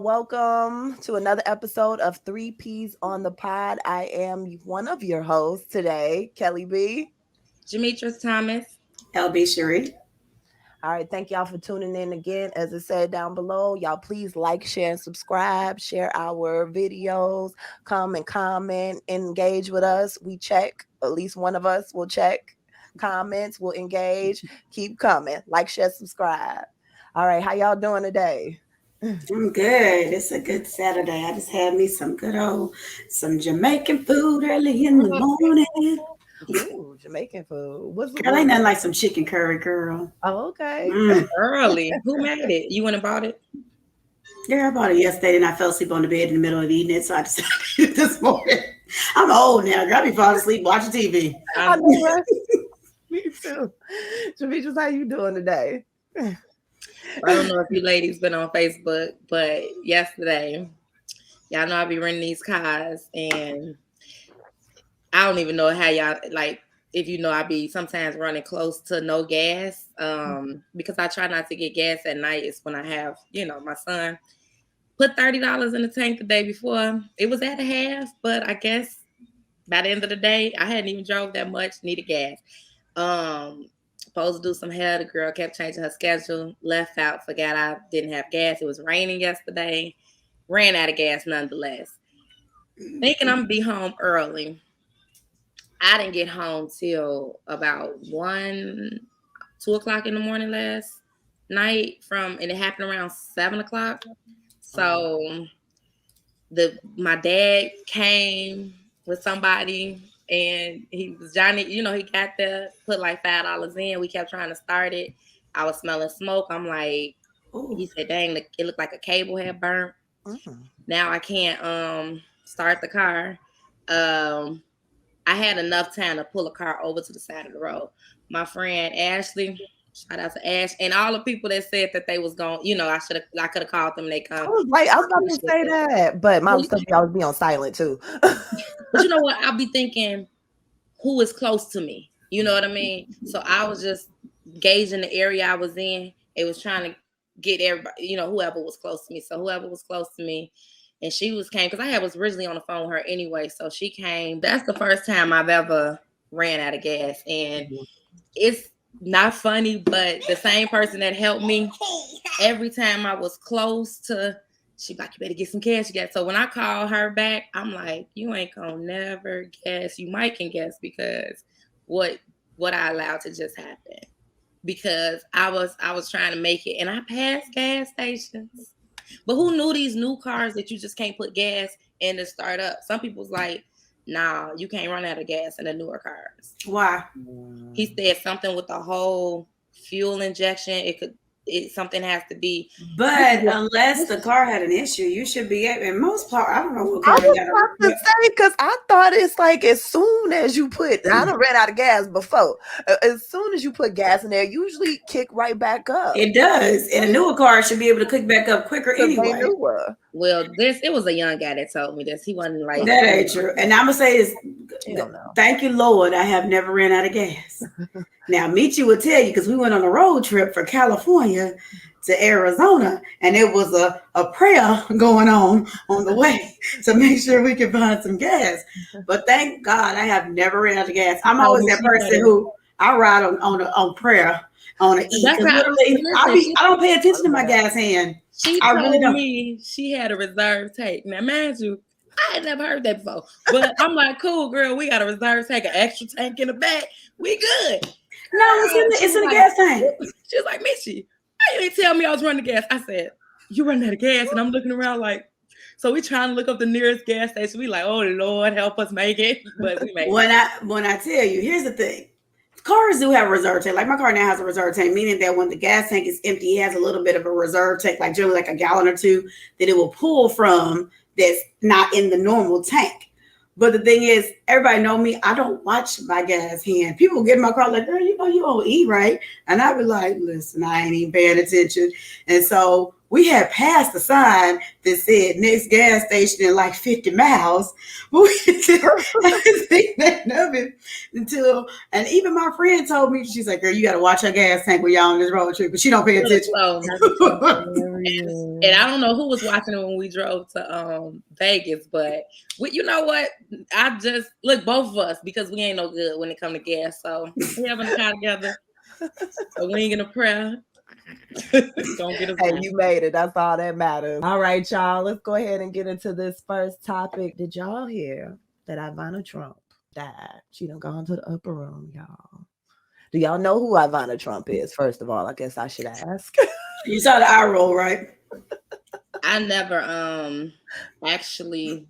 Welcome to another episode of Three Peas on the Pod. I am one of your hosts today, Kelly B. Demetrius Thomas. LB Cherie. All right, thank y'all for tuning in again. As it said down below, y'all please like, share, and subscribe. Share our videos. Come and comment, engage with us. We check. At least one of us will check comments. We'll engage. Keep coming. Like, share, subscribe. All right, how y'all doing today? I'm good. It's a good Saturday. I just had me some Jamaican food early in the morning. Ooh, Jamaican food. Girl, ain't nothing like some chicken curry, girl. Oh, okay. Early. Who made it? You went and bought it? Yeah, I bought it yesterday and I fell asleep on the bed in the middle of eating it, so I decided to eat it this morning. I'm old now. Girl, I be falling asleep watching TV. I know, right? Me too. Demetrius, how you doing today? I don't know if you ladies been on Facebook, but yesterday, y'all know I be renting these cars, and I don't even know how y'all like. If you know, I be sometimes running close to no gas, because I try not to get gas at night. It's when I have, my son. Put $30 in the tank the day before. It was at a half, but I guess by the end of the day, I hadn't even drove that much. Needed gas. Supposed to do some hair. The girl kept changing her schedule. Left out. Forgot I didn't have gas. It was raining yesterday. Ran out of gas nonetheless. Thinking I'm going to be home early. I didn't get home till about 2 o'clock in the morning last night and it happened around 7 o'clock. So my dad came with somebody. And he was Johnny, he got there, put like $5 in. We kept trying to start it. I was smelling smoke. I'm like, ooh. He said, dang, it looked like a cable had burnt. Mm-hmm. Now I can't start the car. I had enough time to pull a car over to the side of the road. My friend Ashley, shout out to Ash, and all the people that said that they was going, I could have called them and they come. I was about to say that, but my stuff always be on silent too. But you know what? I'll be thinking, who is close to me? You know what I mean? So I was just gauging the area I was in. It was trying to get everybody, whoever was close to me. So whoever was close to me, and she came because I was originally on the phone with her anyway. So she came. That's the first time I've ever ran out of gas, and it's not funny, but the same person that helped me every time I was close to. She like, you better get some cash. So when I call her back, I'm like, you ain't gonna never guess. You might can guess because what I allowed to just happen. Because I was trying to make it, and I passed gas stations. But who knew these new cars that you just can't put gas in to start up? Some people's like, nah, you can't run out of gas in the newer cars. Why? He said something with the whole fuel injection. Something has to be. But unless the car had an issue, you should be able. In most part, I don't know what car. I was about to say because I thought it's like as soon as you put, I done ran out of gas before. As soon as you put gas in there, usually kick right back up. It does, and a newer car should be able to kick back up quicker anyway. Well, it was a young guy that told me this. He wasn't like that ain't true. And I'm gonna say this: thank you, Lord, I have never ran out of gas. Now, Michi will tell you because we went on a road trip from California to Arizona, and it was a prayer going on the way to make sure we could find some gas. But thank God, I have never ran out of gas. I'm always that person who I ride on prayer on an E. I don't pay attention to my gas hand. She told me she had a reserve tank. Now, mind you, I had never heard that before. But I'm like, cool, girl, we got a reserve tank, an extra tank in the back. We good. No, it's in the gas tank. She was like, Michi, why you didn't tell me I was running gas? I said, you running out of gas? And I'm looking around like, so we trying to look up the nearest gas station. We like, oh, Lord, help us make it. But we made it. When I tell you, here's the thing. Cars do have a reserve tank. Like my car now has a reserve tank, meaning that when the gas tank is empty, it has a little bit of a reserve tank, like generally like a gallon or two that it will pull from that's not in the normal tank. But the thing is, everybody know me. I don't watch my gas hand. People get in my car like, girl, you don't eat right. And I be like, listen, I ain't even paying attention. And so we had passed the sign that said next gas station in like 50 miles. But we didn't think nothing of it until, and even my friend told me, she's like, girl, you got to watch her gas tank when y'all on this road trip, but she don't pay attention. And I don't know who was watching it when we drove to Vegas, but you know what? I just look, both of us, because we ain't no good when it come to gas. So we having a car together. So we ain't gonna prayer. Don't get us Hey, you made it. That's all that matters. All right, y'all. Let's go ahead and get into this first topic. Did y'all hear that Ivana Trump died? She done gone to the upper room, y'all. Do y'all know who Ivana Trump is? First of all, I guess I should ask. You saw the eye roll, right? I never actually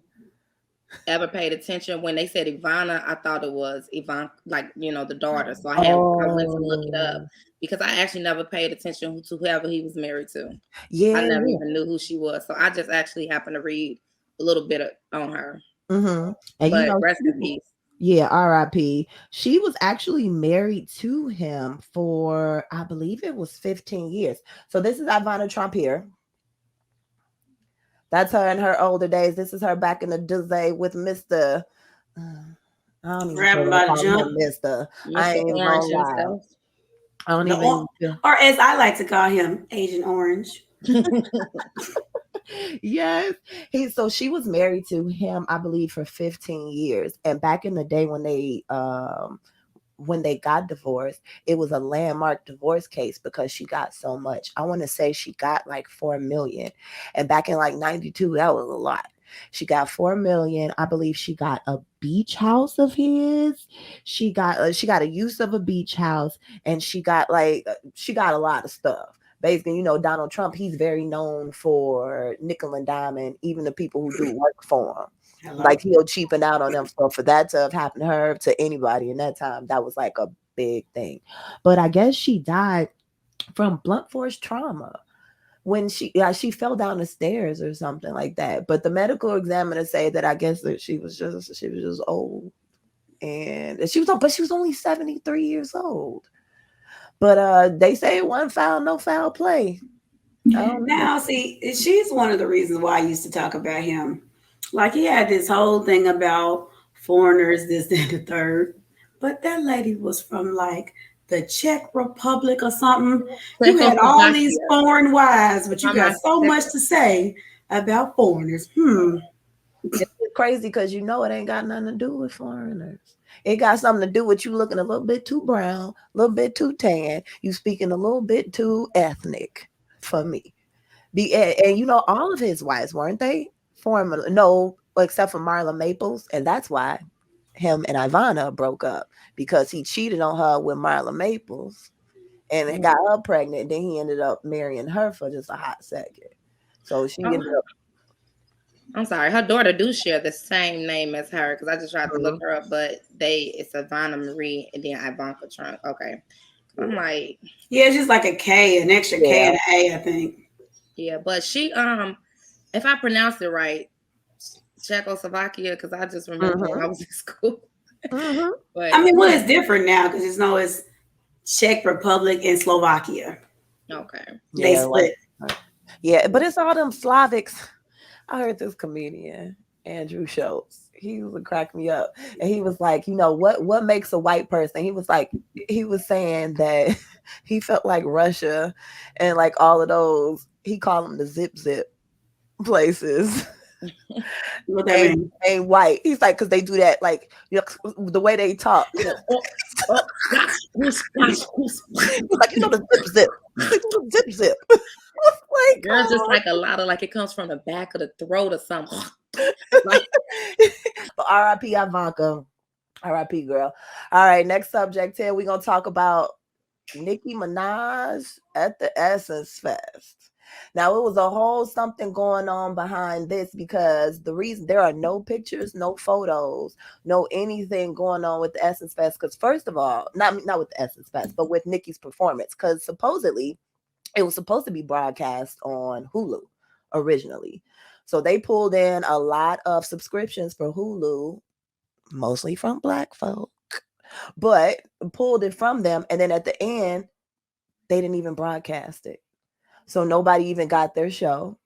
ever paid attention. When they said Ivana, I thought it was Ivana, like, you know, the daughter. So I went to look it up because I actually never paid attention to whoever he was married to. Yeah, I never even knew who she was. So I just actually happened to read a little bit on her. Mm-hmm. And but rest in peace. Yeah, R.I.P. She was actually married to him for, I believe it was 15 years. So this is Ivana Trump here. That's her in her older days. This is her back in the day with Mr. I don't even know Mr. I ain't even gonna lie. I don't even. Or as I like to call him, Agent Orange. Yes. So she was married to him, I believe, for 15 years. And back in the day when they got divorced, it was a landmark divorce case because she got so much. I want to say she got like 4 million. And back in like 92, that was a lot. She got 4 million. I believe she got a beach house of his. She got a use of a beach house, and she got a lot of stuff. Basically, you know, Donald Trump, he's very known for nickel and diamond, even the people who do work for him. Hello? Like, he'll cheapen out on them. So for that to have happened to her, to anybody in that time, that was like a big thing. But I guess she died from blunt force trauma when she fell down the stairs or something like that. But the medical examiner say that I guess that she was just old, and she was only 73 years old. But they say one foul, no foul play. Now, see, she's one of the reasons why I used to talk about him. Like, he had this whole thing about foreigners, this, and the third. But that lady was from like the Czech Republic or something. You had all these foreign wives, but you got so much to say about foreigners. It's crazy because you know it ain't got nothing to do with foreigners. It got something to do with you looking a little bit too brown, a little bit too tan. You speaking a little bit too ethnic for me. And you know, all of his wives, weren't they? No, except for Marla Maples. And that's why him and Ivana broke up, because he cheated on her with Marla Maples and got her pregnant. Then he ended up marrying her for just a hot second. So she ended up. I'm sorry, her daughter do share the same name as her, because I just tried to look her up, but it's Ivana Marie and then Ivanka Trump. Okay. I'm like, yeah, it's just like a K, an extra K and an A, I think. Yeah, but she if I pronounced it right, Czechoslovakia, because I just remember when I was in school. But I mean, well, it's different now because it's Czech Republic and Slovakia. Okay. They split. But it's all them Slavics. I heard this comedian, Andrew Schultz. He would crack me up. And he was like, you know, what makes a white person? He was saying that he felt like Russia and like all of those, he called them the zip places. ain't white. He's like, because they do that, like, you know, the way they talk. You know. Like, you know, the zip. Like, girl, just like a lot of, like, it comes from the back of the throat or something. But R.I.P. Ivanka. R.I.P. girl. All right, next subject here. We're gonna talk about Nicki Minaj at the Essence Fest. Now, it was a whole something going on behind this, because the reason there are no pictures, no photos, no anything going on with the Essence Fest. Because first of all, not with the Essence Fest, but with Nicki's performance, because supposedly it was supposed to be broadcast on Hulu originally. So they pulled in a lot of subscriptions for Hulu, mostly from Black folk, but pulled it from them. And then at the end, they didn't even broadcast it. So nobody even got their show.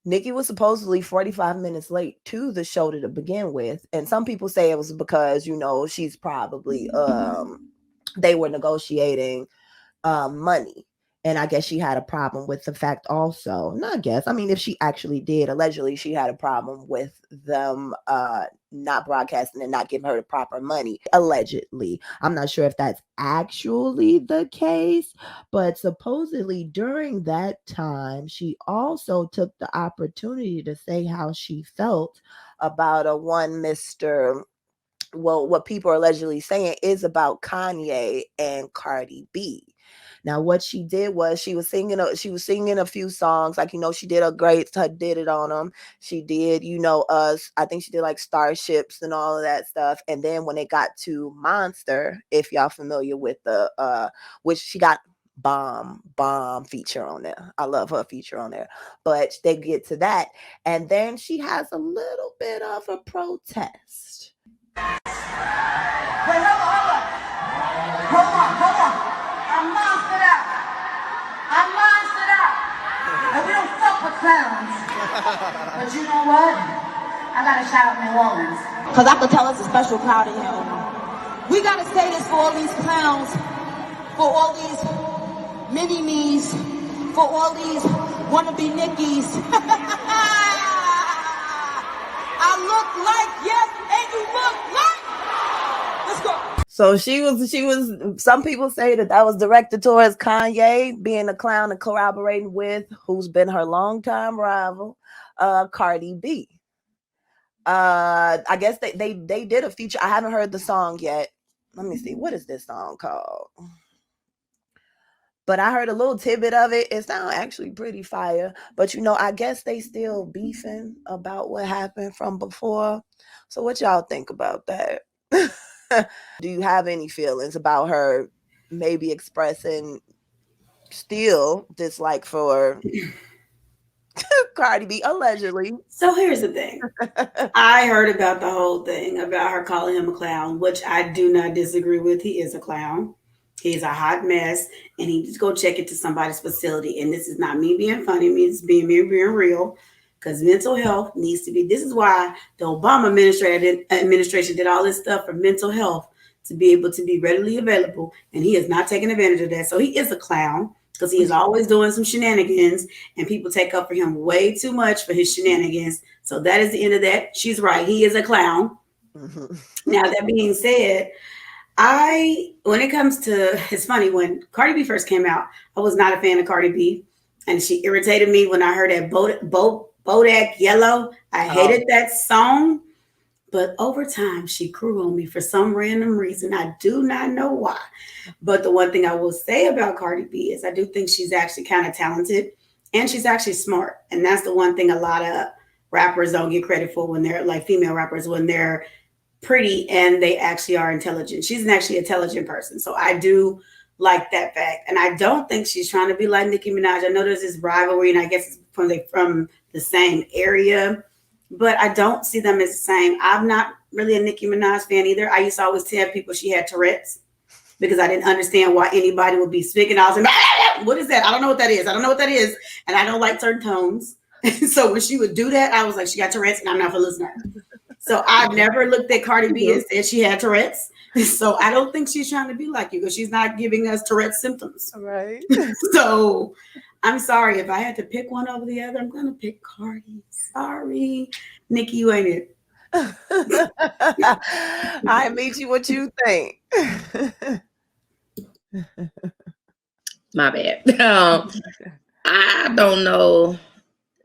Nicki was supposedly 45 minutes late to the show to begin with. And some people say it was because, she's probably they were negotiating money. And I guess she had a problem with the fact also, not guess, I mean, if she actually did, allegedly she had a problem with them not broadcasting and not giving her the proper money. Allegedly. I'm not sure if that's actually the case, but supposedly during that time, she also took the opportunity to say how she felt about a one Mr. Well, what people are allegedly saying is about Kanye and Cardi B. Now, what she did was she was singing a few songs, like she did did it on them. She did, us. I think she did like Starships and all of that stuff. And then when it got to Monster, if y'all familiar with the which she got bomb feature on there. I love her feature on there. But they get to that, and then she has a little bit of a protest. Wait, hold on. I'm monstered out. And we don't fuck with clowns. But you know what? I gotta shout out New Orleans. Cause I could tell it's a special crowd in here. We gotta say this for all these clowns, for all these mini-me's, for all these wannabe Nickies. I look like, yes, and you look like. Let's go. So she was, some people say that was directed towards Kanye being a clown and collaborating with who's been her longtime rival, Cardi B. I guess they did a feature. I haven't heard the song yet. Let me see. What is this song called? But I heard a little tidbit of it. It sounds actually pretty fire. But I guess they still beefing about what happened from before. So what y'all think about that? Do you have any feelings about her maybe expressing still dislike for Cardi B, allegedly? So here's the thing. I heard about the whole thing about her calling him a clown, which I do not disagree with. He is a clown. He's a hot mess, and he needs to go check into somebody's facility. And this is not me being funny, it's being real. Because mental health needs to be. This is why the Obama administration did all this stuff for mental health, to be able to be readily available. And he is not taking advantage of that. So he is a clown, because he is always doing some shenanigans, and people take up for him way too much for his shenanigans. So that is the end of that. She's right. He is a clown. Mm-hmm. Now, that being said, when it comes to, it's funny, when Cardi B first came out, I was not a fan of Cardi B. And she irritated me when I heard that Bodak Yellow. I hated that song. But over time, she grew on me for some random reason. I do not know why. But the one thing I will say about Cardi B is I do think she's actually kind of talented, and she's actually smart. And that's the one thing a lot of rappers don't get credit for, when they're like female rappers, when they're pretty and they actually are intelligent. She's an actually intelligent person. So I do like that fact. And I don't think she's trying to be like Nicki Minaj. I know there's this rivalry, and I guess it's from the same area, but I don't see them as the same. I'm not really a Nicki Minaj fan either. I used to always tell people she had Tourette's, because I didn't understand why anybody would be speaking. I was like, what is that? I don't know what that is. And I don't like certain tones. So when she would do that, I was like, she got Tourette's, and I'm not for listening. So I've never looked at Cardi B and said she had Tourette's. So I don't think she's trying to be like you, because she's not giving us Tourette's symptoms. Right. So I'm sorry. If I had to pick one over the other, I'm going to pick Cardi. Sorry. Nicki, you ain't it. I meet you what you think. My bad. I don't know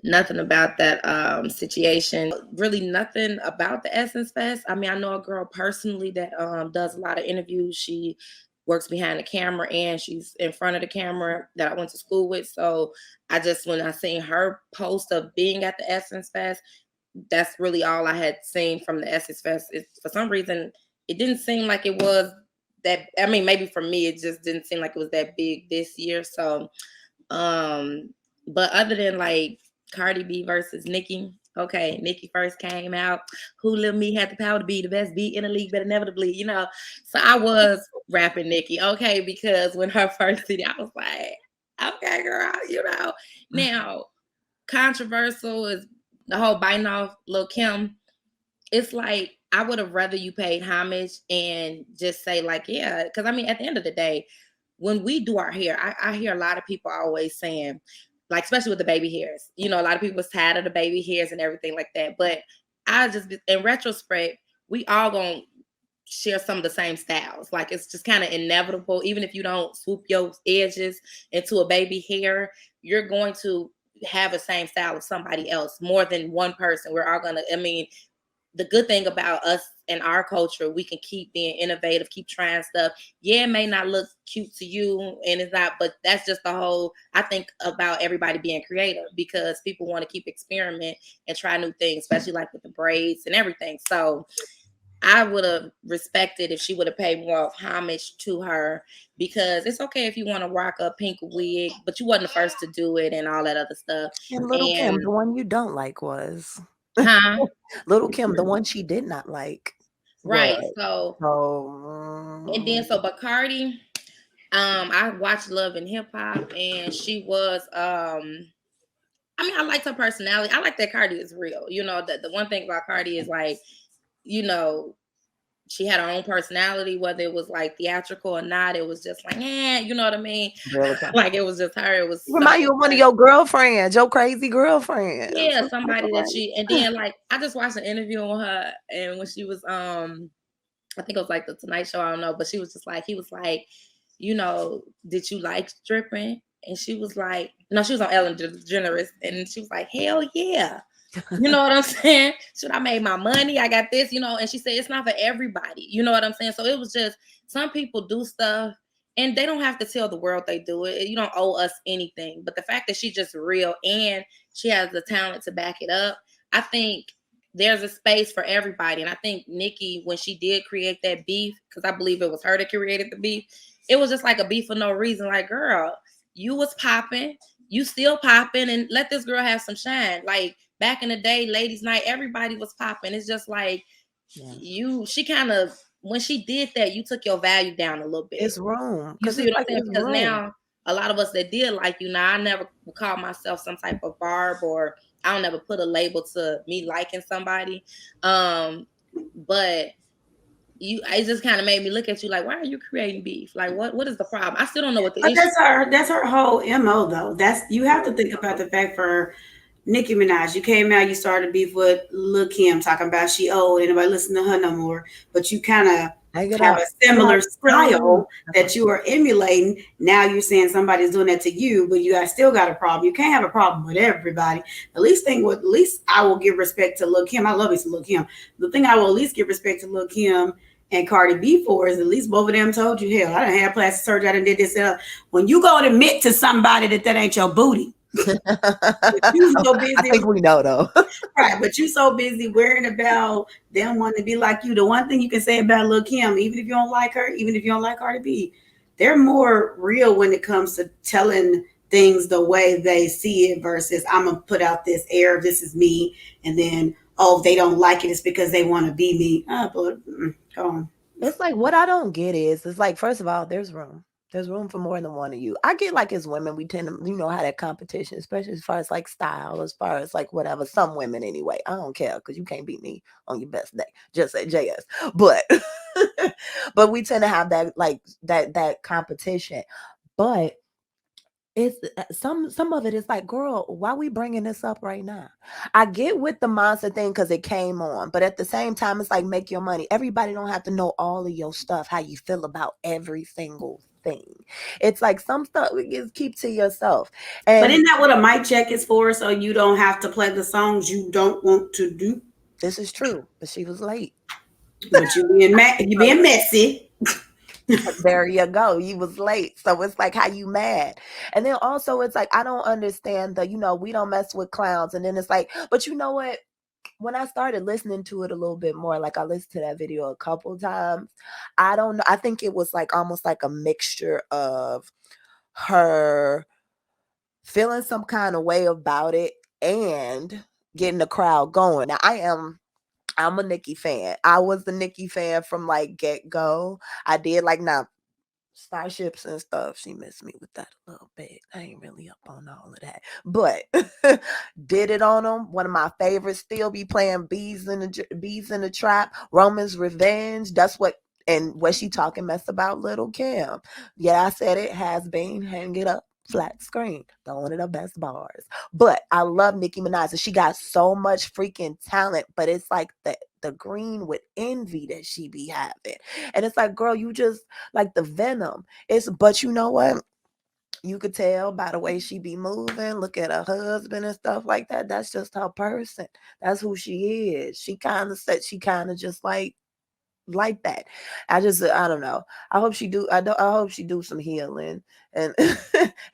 nothing about that situation. Really nothing about the Essence Fest. I mean, I know a girl personally that does a lot of interviews. She works behind the camera, and she's in front of the camera, that I went to school with. So when I seen her post of being at the Essence Fest, that's really all I had seen from the Essence Fest. For some reason, it didn't seem like it was that. I mean, maybe for me, it just didn't seem like it was that big this year. So, but other than like Cardi B versus Nicki. Okay, Nicki first came out. Who Lil Me had the power to be the best beat in the league, but inevitably, So I was rapping Nicki, okay, because when her first CD, I was like, Okay, girl, Now, controversial is the whole biting off Lil' Kim. It's like, I would have rather you paid homage and just say, like, yeah, because I mean, at the end of the day, when we do our hair, I hear a lot of people always saying, like, especially with the baby hairs, a lot of people is tired of the baby hairs and everything like that. But in retrospect, we all gonna share some of the same styles. Like, it's just kind of inevitable. Even if you don't swoop your edges into a baby hair, you're going to have the same style of somebody else, more than one person. We're all gonna, the good thing about us and our culture, we can keep being innovative, keep trying stuff. Yeah, it may not look cute to you, and it's not, but that's just the whole, I think, about everybody being creative, because people want to keep experiment and try new things, especially like with the braids and everything. So I would have respected if she would have paid more of homage to her, because it's okay if you want to rock a pink wig, but you wasn't the first to do it and all that other stuff. And Little Kim, And the one you don't like was huh? Little Kim, the one she did not like Right. was. So and then So, Bacardi, I watched Love and Hip Hop, and she was I liked her personality. I like that Cardi is real. The one thing about Cardi is, like, you know, she had her own personality, whether it was like theatrical or not. It was just like, you know what I mean? really, Like, it was just her. It was remind you of one of your girlfriends, your crazy girlfriends. yeah, somebody that and then, like, I just watched an interview with her, and when she was I think it was like the Tonight Show, I don't know, but she was just like, he was like, did you like stripping? And she was like, no, she was on Ellen DeGeneres, and she was like, hell yeah. You know what I'm saying? Should I made my money? I got this, and she said it's not for everybody. You know what I'm saying? So it was just, some people do stuff and they don't have to tell the world they do it. You don't owe us anything. But the fact that she's just real and she has the talent to back it up, I think there's a space for everybody. And I think Nicki, when she did create that beef, because I believe it was her that created the beef, it was just like a beef for no reason. Like, girl, you was popping, you still popping, and let this girl have some shine. Like, back in the day, ladies' night, everybody was popping. It's just like, she kind of, when she did that, you took your value down a little bit. It's wrong. You see what I'm saying? Because now, a lot of us that did like you, now I never call myself some type of barb, or I don't never put a label to me liking somebody. But it just kind of made me look at you like, why are you creating beef? Like, what is the problem? I still don't know what the issue is. That's her whole MO though. You have to think about the fact for Nicki Minaj, you came out, you started beef with Lil' Kim, talking about she old, ain't nobody listen to her no more. But you kind of have a similar style that you are emulating. Now you're saying somebody's doing that to you, but you guys still got a problem. You can't have a problem with everybody. At least I will give respect to Lil' Kim. I love me some Lil' Kim. The thing I will at least give respect to Lil' Kim and Cardi B for is at least both of them told you, hell, I done had plastic surgery, I done did this. When you go and admit to somebody that ain't your booty, but you so busy, I think we know though. Right, but you so busy worrying about them wanting to be like you. The one thing you can say about Lil' Kim, even if you don't like her, even if you don't like Cardi B, they're more real when it comes to telling things the way they see it versus I'm gonna put out this air, this is me, and then they don't like it, it's because they want to be me. Go on. It's like, what I don't get is, it's like, first of all, there's room. There's room for more than one of you. I get, like, as women, we tend to, have that competition, especially as far as like style, as far as like whatever. Some women anyway. I don't care, because you can't beat me on your best day. Just say JS. But but we tend to have that, like, that competition. But it's some of it is like, girl, why we bringing this up right now? I get with the monster thing because it came on, but at the same time, it's like, make your money. Everybody don't have to know all of your stuff, how you feel about every single thing. It's like some stuff you just keep to yourself. But isn't that what a mic check is for? So you don't have to play the songs you don't want to do. This is true, but she was late. But you being messy. There you go. You was late. So it's like, how you mad? And then also it's like, I don't understand we don't mess with clowns. And then it's like, but you know what? When I started listening to it a little bit more, like I listened to that video a couple times, I don't know. I think it was like almost like a mixture of her feeling some kind of way about it and getting the crowd going. Now I'm a Nicki fan. I was the Nicki fan from like get go. I did like, now starships and stuff. She missed me with that a little bit. I ain't really up on all of that, but did it on them. One of my favorites. Still be playing bees in the trap. Roman's Revenge. That's what. And what she talking mess about Little Kim. Yeah, I said it. Has been. Hang it up. Flat screen. The one of the best bars. But I love Nicki Minaj. She got so much freaking talent, but it's like the green with envy that she be having. And it's like, girl, you just like the venom. But you know what? You could tell by the way she be moving. Look at her husband and stuff like that. That's just her person. That's who she is. She kind of said she kind of just like that. I don't know. I hope she do. I hope she do some healing and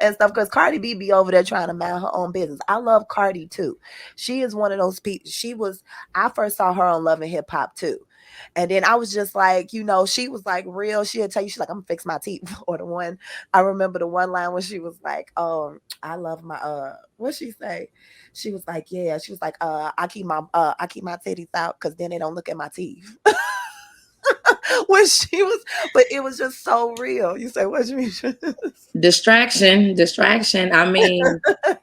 and stuff. Because Cardi B be over there trying to mind her own business. I love Cardi too. She is one of those people. I first saw her on Love and Hip Hop too. And then I was just like, she was like real. She'll tell you, she's like, I'm gonna fix my teeth. Or the one, I remember the one line when she was like, I love my what she say? She was like, yeah, she was like, I keep my titties out because then they don't look at my teeth. When she was, but it was just so real. You say, what you mean? Distraction. I mean,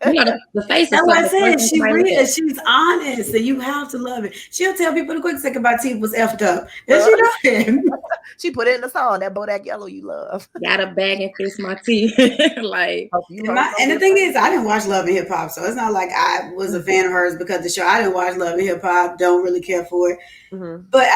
the face That's is what I something said. She real. She's honest, and you have to love it. She'll tell people the quick second my teeth was effed up. Does she know? She put it in the song, that Bodak Yellow you love. Got a bag and fix my teeth. Like, and the thing is, I didn't watch Love and Hip Hop, so it's not like I was a fan of hers because of the show. I didn't watch Love and Hip Hop. Don't really care for it. Mm-hmm. But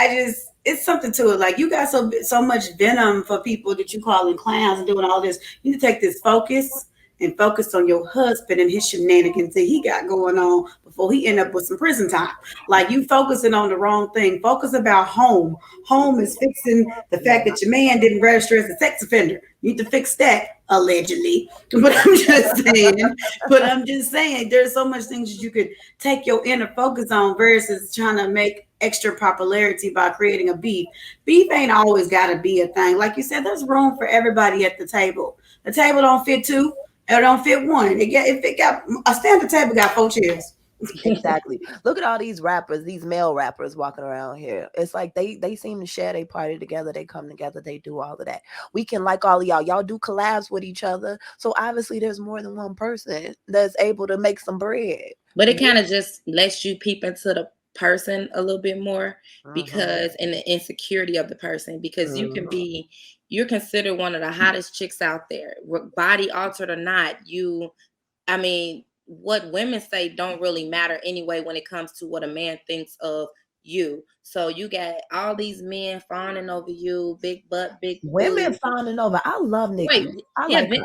it's something to it. Like, you got so much venom for people that you calling clowns and doing all this. You need to take this focus and focus on your husband and his shenanigans that he got going on before he end up with some prison time. Like, you focusing on the wrong thing. Focus about home. Home is fixing the fact that your man didn't register as a sex offender. You need to fix that, allegedly. But I'm just saying, there's so much things that you could take your inner focus on versus trying to make extra popularity by creating a beef. Beef ain't always got to be a thing. Like you said, there's room for everybody at the table. The table don't fit two. It don't fit one. If it got a standard table, got 4 chairs. Exactly. Look at all these rappers, these male rappers walking around here. It's like they seem to share their party together. They come together. They do all of that. We can, like all of y'all. Y'all do collabs with each other. So obviously, there's more than one person that's able to make some bread. But it kind of just lets you peep into the person a little bit more, because and the insecurity of the person, because you're considered one of the hottest chicks out there, body altered or not. What women say don't really matter anyway when it comes to what a man thinks of you. So you got all these men fawning over you, big butt, big women fawning over. I love Nicki.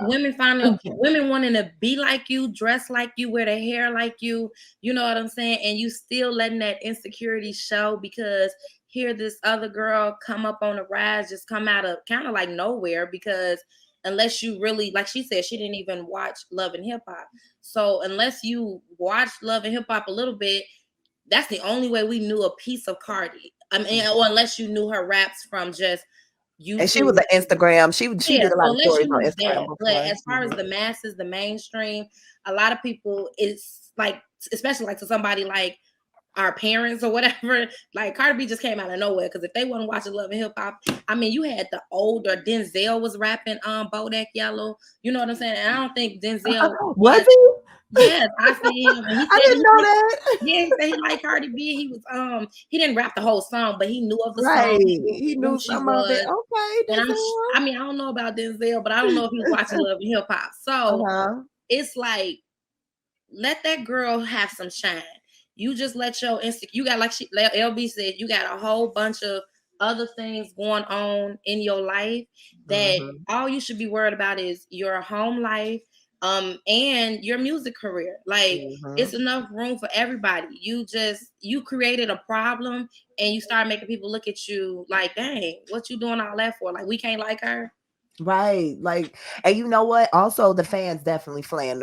Women fawning, women wanting to be like you, dress like you, wear their hair like you. You know what I'm saying? And you still letting that insecurity show because here this other girl come up on the rise, just come out of kind of like nowhere, because unless you really, like she said, she didn't even watch Love and Hip Hop. So unless you watched Love and Hip Hop a little bit, that's the only way we knew a piece of Cardi. I mean, or unless you knew her raps from just YouTube. And she was an Instagram. She did a lot of stories on Instagram. But as far as the masses, the mainstream, a lot of people, it's like, especially like to somebody like our parents or whatever, like Cardi B just came out of nowhere. Because if they want to watch Love and Hip Hop, I mean, you had the older Denzel was rapping Bodak Yellow. You know what I'm saying? And I don't think Denzel was he? Yes, I see him. And I didn't know that. Yeah, he said he liked Cardi B. He was he didn't rap the whole song, but he knew of the song. He He knew some of it. Okay. And I don't know about Denzel, but I don't know if he's watching Love and Hip Hop. So it's like, let that girl have some shine. You just let your you got, like LB said, you got a whole bunch of other things going on in your life that all you should be worried about is your home life, and your music career. Like, it's enough room for everybody. You created a problem and you start making people look at you like, dang, what you doing all that for? Like, we can't like her. Right. Like, and you know what? Also, the fans definitely fanned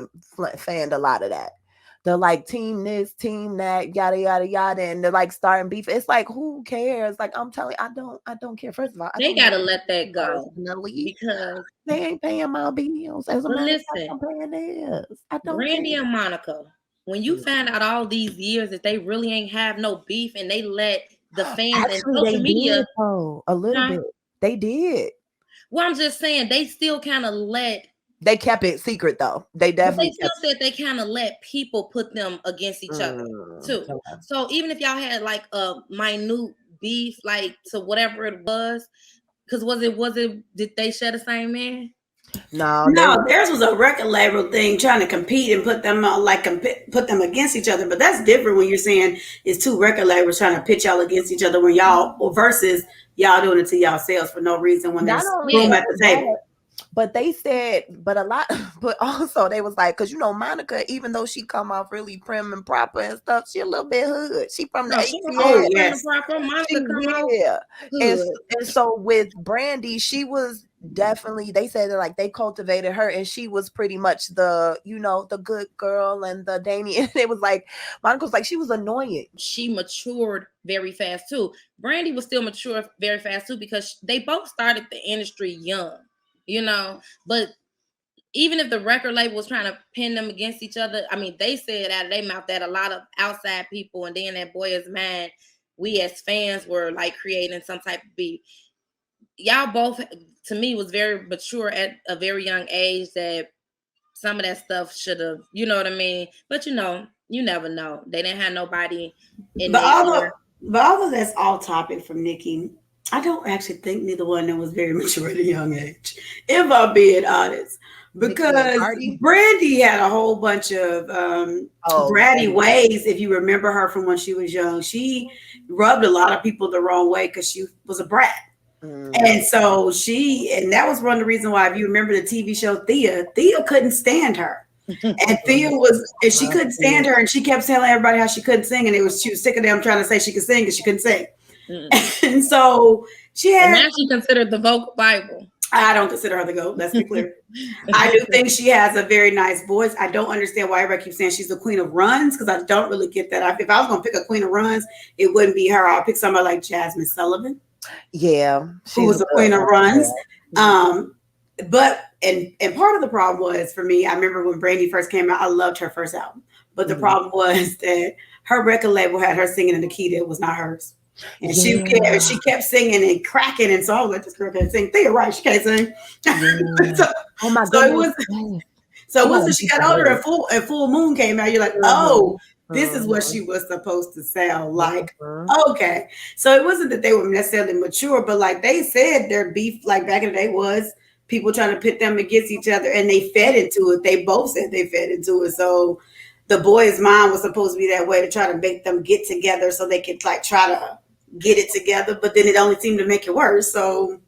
a lot of that. They're like, team this, team that, yada yada yada, and they're like starting beef. It's like, who cares? Like, I'm telling you, I don't care. First of all, they gotta let that go because they ain't paying my bills. As a matter of fact, I'm paying theirs. I don't Brandy and Monica, when you find out all these years that they really ain't have no beef and they let the fans and social media a little bit. They did. Well, I'm just saying they still kind of let. They kept it secret though. They But they definitely still said they kind of let people put them against each other too. Okay. So even if y'all had like a minute beef, like to whatever it was, because was it did they share the same man? No, theirs was a record label thing trying to compete and put them put them against each other. But that's different when you're saying it's two record labels trying to pitch y'all against each other when y'all versus y'all doing it to yourselves for no reason when not there's only room that, at the table. but they said, but a lot, but also they was like, because Monica, even though she come off really prim and proper and stuff, she a little bit hood. She from the No, she ATL. Yes. Monica come out And, hood. and so with Brandy, she was definitely, they said that like they cultivated her and she was pretty much the, the good girl and the Damien. It was like, Monica was like, she was annoying. She matured very fast too. Brandy was still mature very fast too because they both started the industry young, but even if the record label was trying to pin them against each other, I mean, they said out of their mouth that a lot of outside people and then that Boy Is Mad, we as fans were like creating some type of beef. Y'all both, to me, was very mature at a very young age that some of that stuff should have, you know what I mean? But you never know. They didn't have nobody in But there. although that's all topic from Nicki, I don't actually think neither one of them was very mature at a young age, if I'm being honest. Because Brandy had a whole bunch of bratty ways. If you remember her from when she was young, she rubbed a lot of people the wrong way because she was a brat. And so and that was one of the reasons why, if you remember the TV show Thea couldn't stand her. And she couldn't stand her, and she kept telling everybody how she couldn't sing, and she was sick of them trying to say she could sing because she couldn't sing. And so and now she considered the vocal Bible. I don't consider her the GOAT. Let's be clear. I do think she has a very nice voice. I don't understand why everybody keeps saying she's the queen of runs, because I don't really get that. If I was going to pick a queen of runs, it wouldn't be her. I'll pick somebody like Jasmine Sullivan. Yeah, who was a queen of runs. But part of the problem was, for me, I remember when Brandy first came out, I loved her first album. But the problem was that her record label had her singing in a key that was not hers. And she kept singing and cracking, and so I was like, this girl can't sing. Thea, right? She can't sing. Oh my goodness. So once she got older and Full Moon came out, you're like, oh, this is what she was supposed to sound like. Okay. So it wasn't that they were necessarily mature, but like they said, their beef, like back in the day, was people trying to pit them against each other, and they fed into it. They both said they fed into it. So the boy's mind was supposed to be that way, to try to make them get together so they could like try to get it together, but then it only seemed to make it worse. So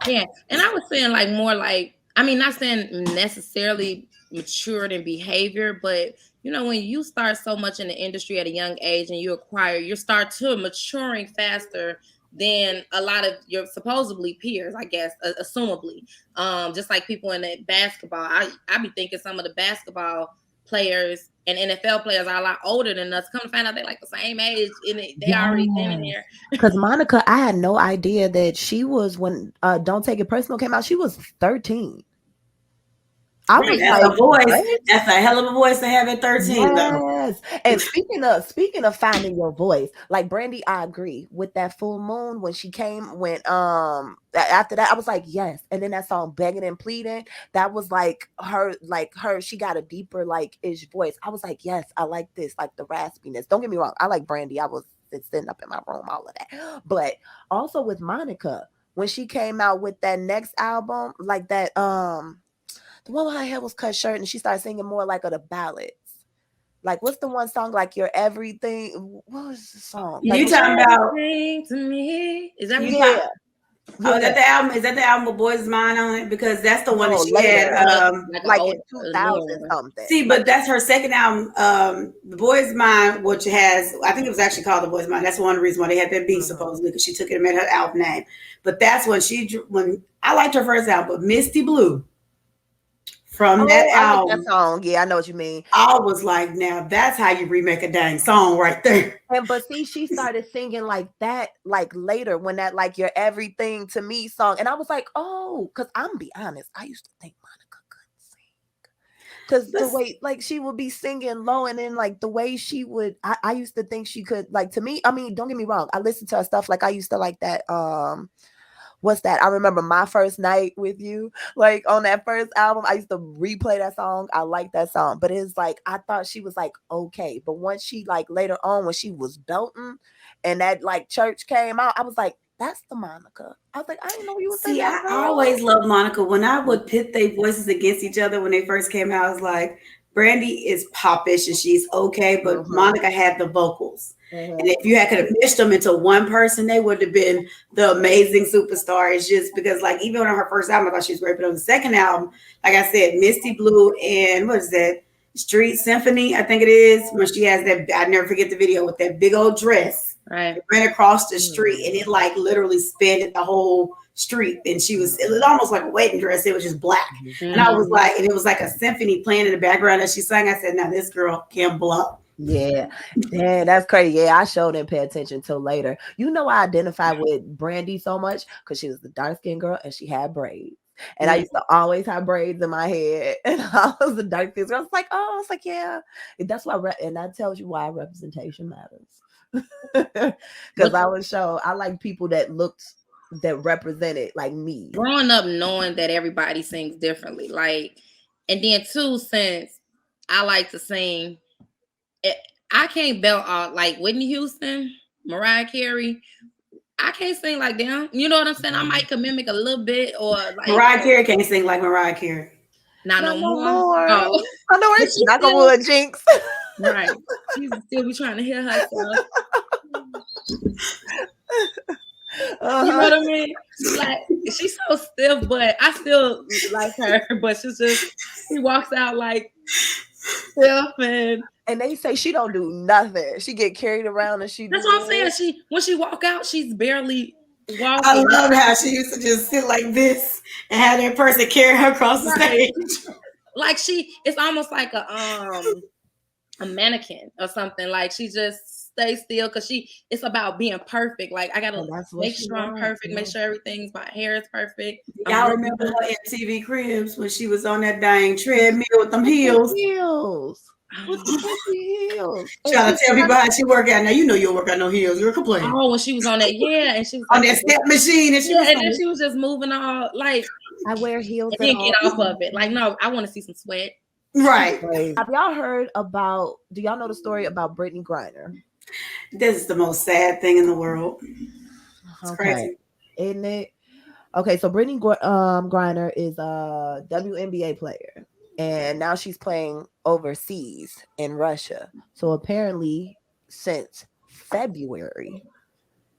yeah. And I was saying like more like, I mean, not saying necessarily matured in behavior, but when you start so much in the industry at a young age and you start to maturing faster than a lot of your supposedly peers, I guess, assumably. Just like people in the basketball, I be thinking some of the basketball players and NFL players are a lot older than us. Come to find out they're like the same age, and they already been in there. Because Monica, I had no idea that she was, when Don't Take It Personal came out, she was 13. I was like, that's a hell of a voice to have at 13. Yes. And speaking of finding your voice, like Brandy, I agree with that Full Moon when she came. After that, I was like, yes. And then that song Begging and Pleading, that was like her. She got a deeper ish voice. I was like, yes, I like this, like the raspiness. Don't get me wrong, I like Brandy. I was sitting up in my room, all of that. But also with Monica, when she came out with that next album, like that the one with her hair was cut short and she started singing more like of the ballads. Like, what's the one song, like You're Everything? What was the song? You talking about to me? Is that is that the album? Is that the album with Boy's Mind on it? Because that's the one that she had like in 2000 something. See, but that's her second album, The Boy's Mind, which has, I think it was actually called The Boy's Mind. That's one of the reasons why they had that beat, supposedly, because she took it and made her album name. But that's when I liked her first album, but Misty Blue. From that album, that song. Yeah, I know what you mean. I was like, now that's how you remake a dang song right there. But see, she started singing like that, like later when that like You're Everything to Me song, and I was like, oh, because I'm be honest, I used to think Monica couldn't sing, because the way like she would be singing low, and then like the way she would, I used to think she could, like, to me. I mean, don't get me wrong, I listened to her stuff, like I used to like that. what's that? I remember My First Night with You. Like on that first album, I used to replay that song. I like that song. But it's like I thought she was like okay. But once she like later on when she was belting and that like church came out, I was like, that's the Monica. I was like, I didn't know you was in See, that I song. always loved Monica. When I would pit their voices against each other when they first came out, I was like, Brandy is popish and she's okay, but Monica had the vocals. And if you could have meshed them into one person, they would have been the amazing superstar. It's just because, like, even on her first album, I thought she was great, but on the second album, like I said, Misty Blue and what is that? Street Symphony, I think it is, when she has that. I never forget the video with that big old dress. Right. It ran across the street and it like literally spanned the whole street. And she was, it was almost like a wedding dress. It was just black. And I was like, and it was like a symphony playing in the background as she sang. I said, now this girl can blow. Yeah. Damn, that's crazy. Yeah, I sure didn't pay attention till later. You know, I identified with Brandy so much because she was the dark-skinned girl and she had braids. And I used to always have braids in my head. And I was the dark-skinned girl. I was like, oh, it's like, yeah. That's why, and that tells you why representation matters. Because I was I like people that represented like me. Growing up knowing that everybody sings differently, like, and then too, since I like to sing, I can't belt out like Whitney Houston, Mariah Carey. I can't sing like them. You know what I'm saying? I might can mimic a little bit, or like Mariah Carey can't sing like Mariah Carey. Not no more. Oh. I know it's knock on wood, Jinx. Right. She's still be trying to hear herself. You know what I mean? Like, she's so stiff, but I still like her. But she walks out like stiff, and they say she don't do nothing. She get carried around and that's what I'm saying. When she walk out, she's barely walking. I love how she used to just sit like this and have that person carry her across the stage. Like it's almost like a mannequin or something. Like she just stays still because it's about being perfect. Like I gotta make sure I'm perfect, make sure my hair is perfect. Y'all remember her MTV Cribs when she was on that dang treadmill with them heels? With the heels. Trying to tell people how she work out. Now you know you don't work out no heels. You're complaining. Oh, when she was on that, and she was on that step machine, and then she was just moving all like. I wear heels. And then get off of it. Like, no, I want to see some sweat. Right. Have y'all heard about? Do y'all know the story about Britney Griner? This is the most sad thing in the world. It's crazy, isn't it? Okay, so Britney Griner is a WNBA player, and now she's playing overseas in Russia. So apparently, since February,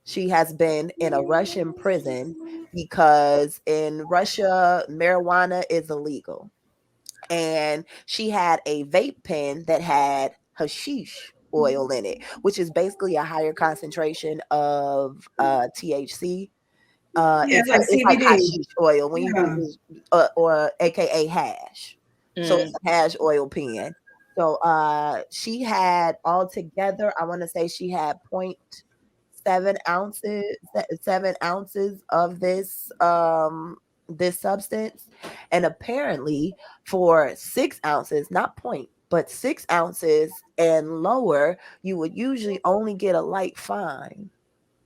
she has been in a Russian prison because in Russia, marijuana is illegal. And she had a vape pen that had hashish oil in it, which is basically a higher concentration of THC. It's like hashish oil when you use, or AKA hash. So it's a hash oil pen. So she had altogether, I want to say she had 0.7 ounces of this this substance, and apparently for 6 ounces, not point, but 6 ounces and lower, you would usually only get a light fine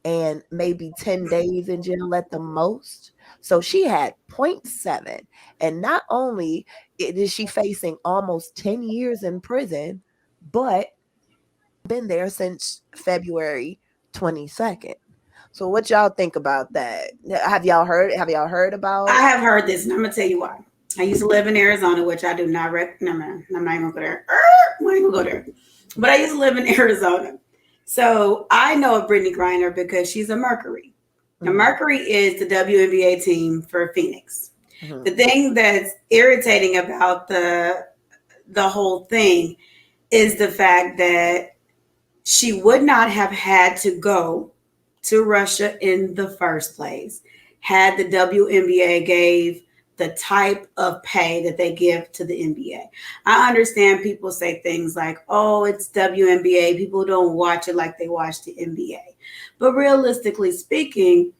and maybe 10 days in jail at the most. So she had 0.7, and not only is she facing almost 10 years in prison, but been there since February 22nd. So what y'all think about that? Have y'all heard about? I have heard this, and I'm gonna tell you why. I used to live in Arizona, which I do not recommend. I'm not even gonna go there. I'm not even gonna go there. But I used to live in Arizona. So I know of Britney Griner because she's a Mercury. Now, Mercury is the WNBA team for Phoenix. The thing that's irritating about the whole thing is the fact that she would not have had to go to Russia in the first place had the WNBA gave the type of pay that they give to the NBA. I understand people say things like, oh, it's WNBA. People don't watch it like they watch the NBA. But realistically speaking,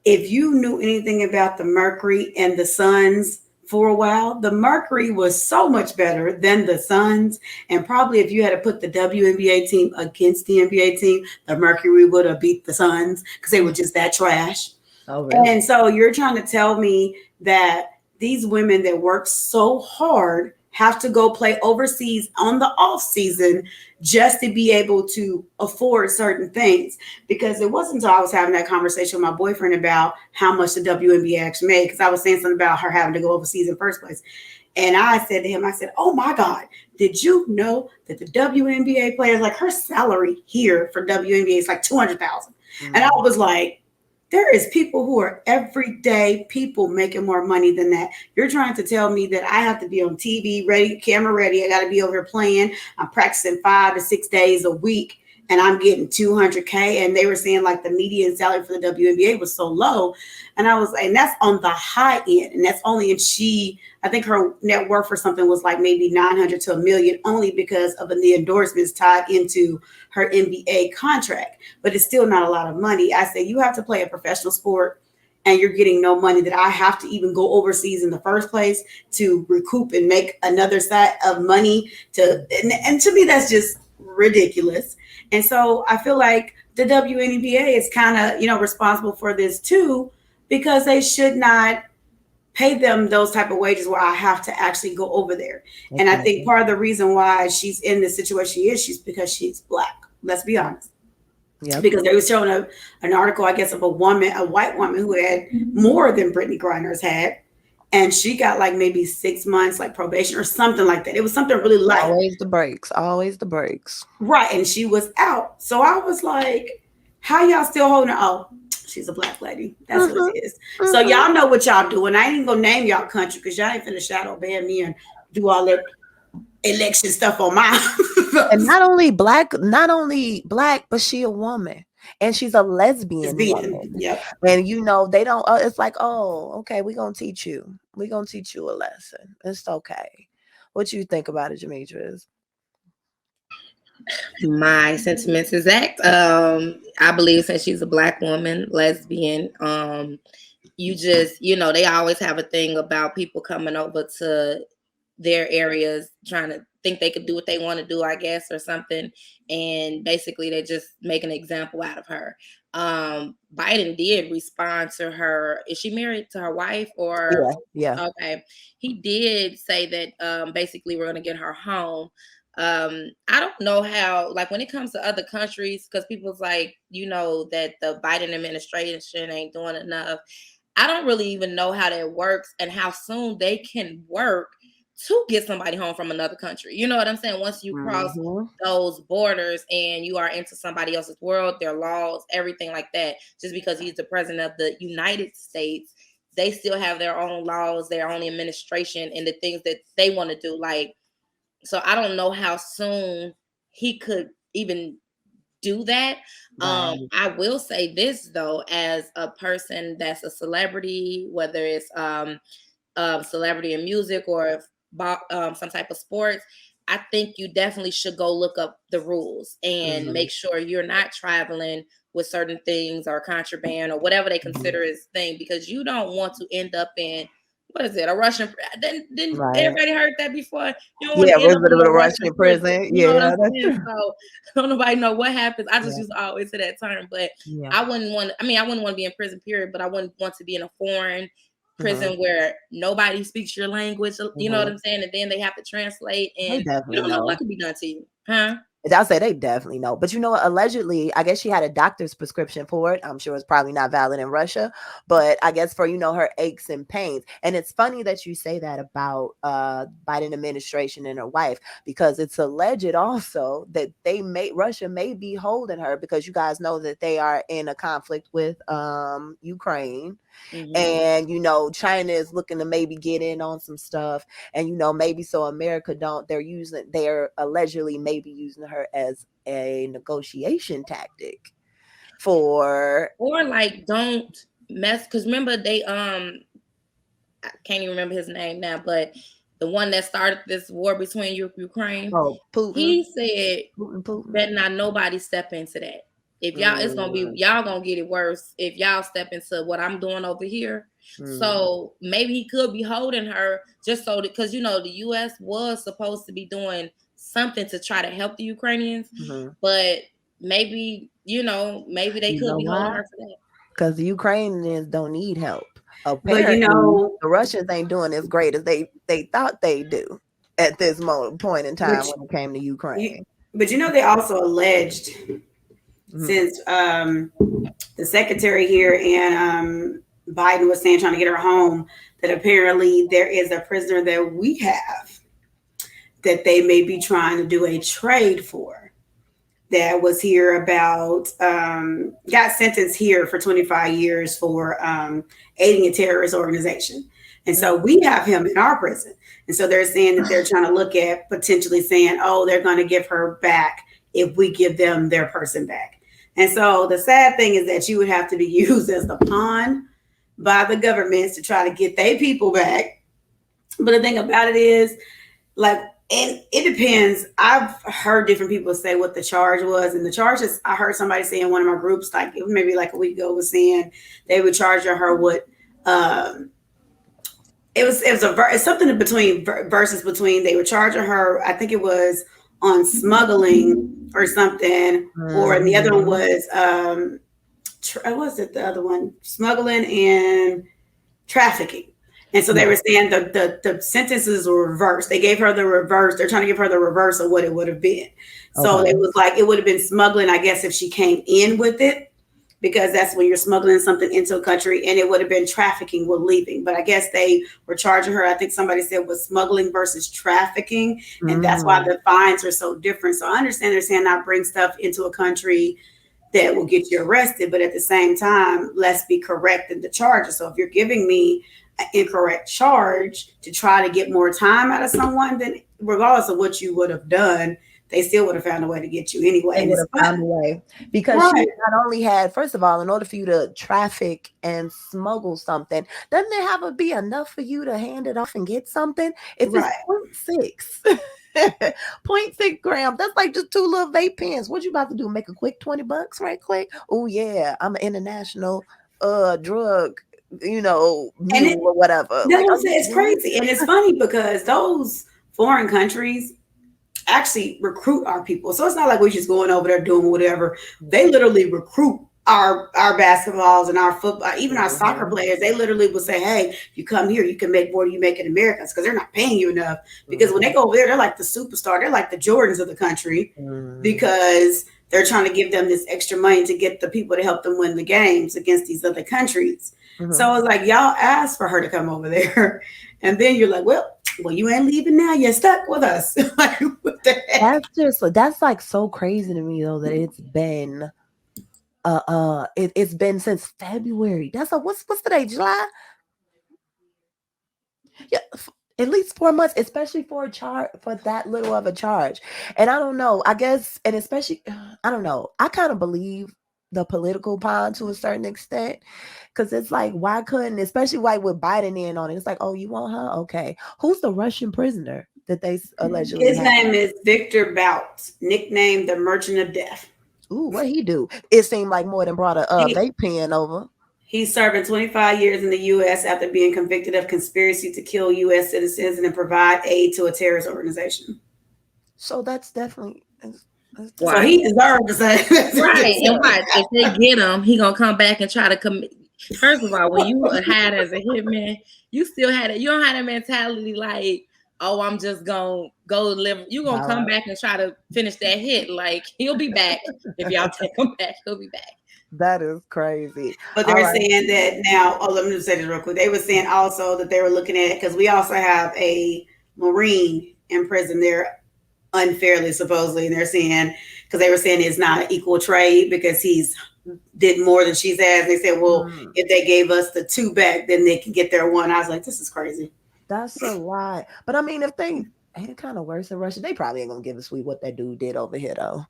if you knew anything about the Mercury and the Suns for a while, the Mercury was so much better than the Suns. And probably if you had to put the WNBA team against the NBA team, the Mercury would have beat the Suns because they were just that trash. Oh, really? And so you're trying to tell me that these women that work so hard have to go play overseas on the off season just to be able to afford certain things. Because it wasn't until I was having that conversation with my boyfriend about how much the WNBA actually made, because I was saying something about her having to go overseas in the first place. And I said to him, I said, oh my God, did you know that the WNBA players, like her salary here for WNBA is like 200,000. And I was like, there is people who are everyday people making more money than that. You're trying to tell me that I have to be on TV ready, camera ready. I got to be over here playing. I'm practicing 5 to 6 days a week and I'm getting 200K. And they were saying like the median salary for the WNBA was so low. And I was like, and that's on the high end. And that's only if I think her net worth or something was like maybe 900 to $1 million, only because of the endorsements tied into her NBA contract. But it's still not a lot of money. I say you have to play a professional sport and you're getting no money, that I have to even go overseas in the first place to recoup and make another set of money and to me, that's just ridiculous. And so I feel like the WNBA is kind of, responsible for this too, because they should not pay them those type of wages where I have to actually go over there. Okay. And I think part of the reason why she's in this situation she's because she's Black. Let's be honest. Yep. Because they were showing an article, I guess, of a white woman who had more than Britney Griner's had. And she got like maybe 6 months, like probation or something like that. It was something really light. Always the breaks. Right. And she was out. So I was like, how y'all still holding her? Oh, she's a Black lady. That's what it is. So y'all know what y'all doing. I ain't even gonna name y'all country because y'all ain't finna shadow ban me and do all that election stuff on mine. And not only black, but she a woman. And she's a lesbian woman. Yep. And they don't, it's like, oh, okay, we're going to teach you. We're going to teach you a lesson. It's okay. What you think about it, Demetrius? My sentiments exact. I believe since she's a Black woman, lesbian, you just, they always have a thing about people coming over to their areas trying to think they could do what they want to do, I guess, or something. And basically they just make an example out of her. Biden did respond to her. Is she married to her wife or? Yeah. Okay. He did say that basically we're going to get her home. I don't know how, like when it comes to other countries, because people's like, that the Biden administration ain't doing enough. I don't really even know how that works and how soon they can work to get somebody home from another country. You know what I'm saying? Once you cross those borders and you are into somebody else's world, their laws, everything like that, just because he's the president of the United States, they still have their own laws, their own administration, and the things that they want to do. Like, so I don't know how soon he could even do that. Right. I will say this though, as a person that's a celebrity, whether it's celebrity in music or some type of sports, I think you definitely should go look up the rules and make sure you're not traveling with certain things or contraband or whatever they consider as thing, because you don't want to end up in, what is it, a Russian? Didn't everybody heard that before? You don't want to end up in a Russian prison. You know what I'm saying? So don't nobody know what happens. I just used to always say that term, but I wouldn't want to be in prison, period, but I wouldn't want to be in a foreign prison where nobody speaks your language, you know what I'm saying? And then they have to translate, and you don't know what could be done to you, huh? I'll say they definitely know. But allegedly, I guess she had a doctor's prescription for it. I'm sure it's probably not valid in Russia, but I guess for, her aches and pains. And it's funny that you say that about Biden administration and her wife, because it's alleged also that Russia may be holding her, because you guys know that they are in a conflict with Ukraine. And China is looking to maybe get in on some stuff, and maybe so America they're allegedly maybe using her as a negotiation tactic or like don't mess, because remember they I can't even remember his name now, but the one that started this war between Ukraine, Putin. He said Putin. Better not nobody step into that. If y'all, it's gonna be, y'all gonna get it worse if y'all step into what I'm doing over here. So maybe he could be holding her just so that, because the U.S. was supposed to be doing something to try to help the Ukrainians, but maybe maybe they could be holding her for that. because the Ukrainians don't need help. But Apparently, the Russians ain't doing as great as they thought they do at this point in time when it came to Ukraine. But they also alleged, since the secretary here and Biden was saying trying to get her home, that apparently there is a prisoner that we have that they may be trying to do a trade for, that was here about got sentenced here for 25 years for aiding a terrorist organization. And so we have him in our prison. And so they're saying that they're trying to look at potentially saying, oh, they're going to give her back if we give them their person back. And so the sad thing is that you would have to be used as the pawn by the governments to try to get their people back. But the thing about it is, like, and it depends. I've heard different people say what the charge was. And the charges, I heard somebody say in one of my groups, like maybe like a week ago, was saying they would charge her with, it's something between verses between, they were charging her, I think it was on smuggling or something, or and the other one was what was it, the other one, smuggling and trafficking. And so they were saying the sentences were reversed. They gave her the reverse. They're trying to give her the reverse of what it would have been. So it was like, it would have been smuggling, I guess, if she came in with it, because that's when you're smuggling something into a country, and it would have been trafficking with leaving. But I guess they were charging her, I think somebody said, was smuggling versus trafficking. And that's why the fines are so different. So I understand they're saying not bring stuff into a country that will get you arrested, but at the same time, let's be correct in the charges. So if you're giving me an incorrect charge to try to get more time out of someone, then regardless of what you would have done, they still would have found a way to get you anyway. They would have found a way, because she not only had, first of all, in order for you to traffic and smuggle something, doesn't there have to be enough for you to hand it off and get something? If it's 0.6 0.6 grams, that's like just 2 little vape pens. What you about to do? Make a quick $20 right quick? Oh yeah, I'm an international drug, mule or whatever. Like, it's crazy. And it's funny because those foreign countries actually recruit our people. So it's not like we're just going over there doing whatever. They literally recruit our basketballs and our football, even our soccer players. They literally will say, hey, if you come here, you can make more than you make in America, because they're not paying you enough. Because when they go over there, they're like the superstar. They're like the Jordans of the country, because they're trying to give them this extra money to get the people to help them win the games against these other countries. So it's like, y'all asked for her to come over there. And then you're like, well, you ain't leaving now. You're stuck with us. Like, what the heck? That's like so crazy to me, though, that it's been it's been since February. That's what's today, July? Yeah, at least 4 months, especially for that little of a charge. And I don't know, I guess, and especially, I don't know, I kind of believe the political pawn to a certain extent, because it's like, why couldn't, especially with Biden in on it, it's like, oh, you want her? Okay. Who's the Russian prisoner that they allegedly His name is Victor Bout, nicknamed the Merchant of Death. Ooh, what he do? It seemed like more than brought a vape pen over. He's serving 25 years in the U.S. after being convicted of conspiracy to kill U.S. citizens and then provide aid to a terrorist organization. So that's definitely... So he deserved to say right. And watch, if they get him, he gonna come back and try to commit. First of all, when you hired as a hitman, you still had it. You don't have that mentality like, oh, I'm just gonna go live. You gonna come back and try to finish that hit. Like, he'll be back. If y'all take him back, he'll be back. That is crazy. But they're saying that now. Oh, let me just say this real quick. They were saying also that they were looking at, because we also have a Marine in prison there unfairly, supposedly, and they're saying, because they were saying it's not an equal trade because he's did more than she's asked. They said, well, if they gave us the 2 back, then they can get their 1. I was like, this is crazy. That's a lot. But I mean, if they ain't kind of worse than Russia, they probably ain't gonna give a sweet what that dude did over here, though.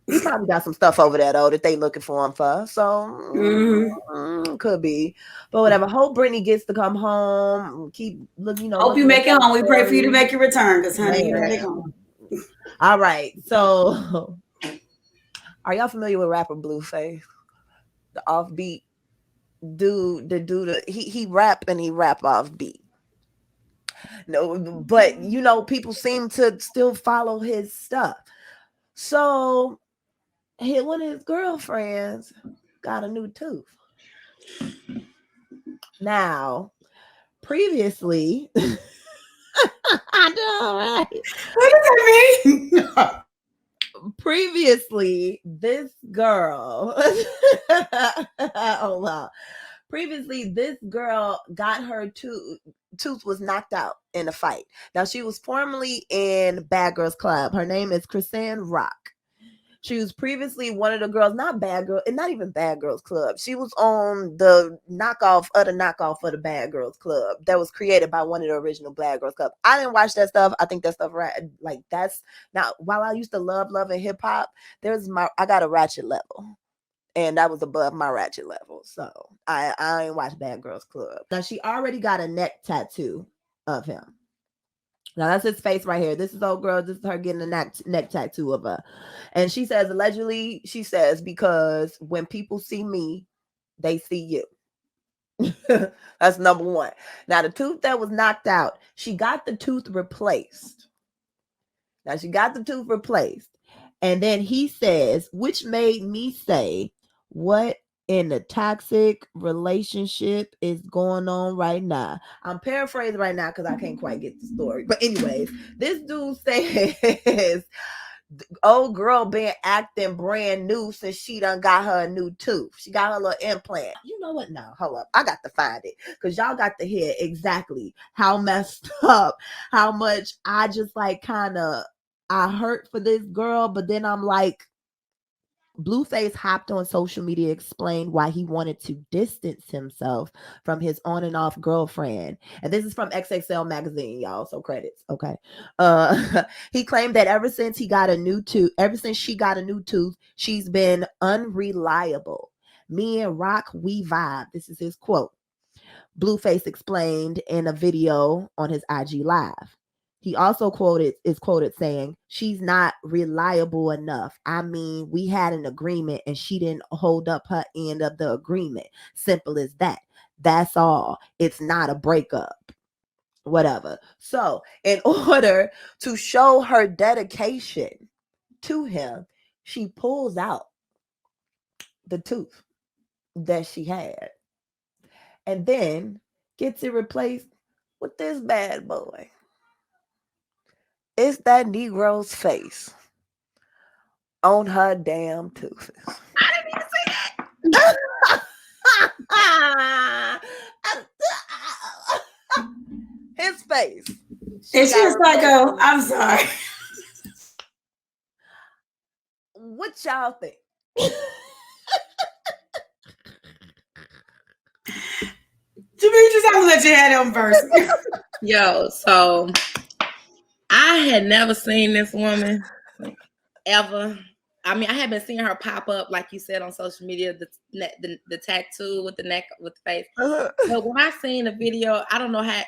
He probably got some stuff over there, though, that they looking for him for. So could be. But whatever. Hope Britney gets to come home. Keep looking, Hope you make it home. We pray for you to make your return, because honey, you make home. All right. So are y'all familiar with rapper Blueface? The offbeat dude, he rap and he rap offbeat. No, but people seem to still follow his stuff. So one of his girlfriends got a new tooth. Now, previously, I know, right? What does that mean? Previously, this girl, oh wow. Previously, this girl got her tooth was knocked out in a fight. Now, she was formerly in Bad Girls Club. Her name is Chrisanne Rock. She was previously one of the girls, not Bad Girl, and not even Bad Girls Club. She was on the knockoff of the Bad Girls Club that was created by one of the original Bad Girls Club. I didn't watch that stuff. I think that stuff like that's now. While I used to love and hip hop, I got a ratchet level. And that was above my ratchet level. So I ain't watched Bad Girls Club. Now she already got a neck tattoo of him. Now that's his face right here. This is old girl. This is her getting a neck tattoo of her. And she says, allegedly, because when people see me, they see you. That's number one. Now the tooth that was knocked out, she got the tooth replaced. And then he says, which made me say, what in the toxic relationship is going on right now? I'm paraphrasing right now because I can't quite get the story. But anyways, this dude says, old girl been acting brand new since she done got her a new tooth. She got her little implant. You know what? Now, hold up. I got to find it because y'all got to hear exactly how messed up, how much I just like I hurt for this girl, but then I'm like, Blueface hopped on social media, explained why he wanted to distance himself from his on and off girlfriend. And this is from XXL magazine, y'all. So credits. Okay. He claimed that ever since she got a new tooth, she's been unreliable. Me and Rock, we vibe. This is his quote. Blueface explained in a video on his IG Live. He also is quoted saying, she's not reliable enough. I mean, we had an agreement and she didn't hold up her end of the agreement. Simple as that. That's all. It's not a breakup. Whatever. So, in order to show her dedication to him, she pulls out the tooth that she had and then gets it replaced with this bad boy. It's that Negro's face on her damn tooth. I didn't even say that. His face. And she was like, "Oh, I'm sorry." What y'all think? Demetrius, I'm gonna let you have them first. Yo, so I had never seen this woman ever. I mean, I had been seeing her pop up, like you said, on social media, the tattoo with the neck, with the face. But when I seen the video, I don't know how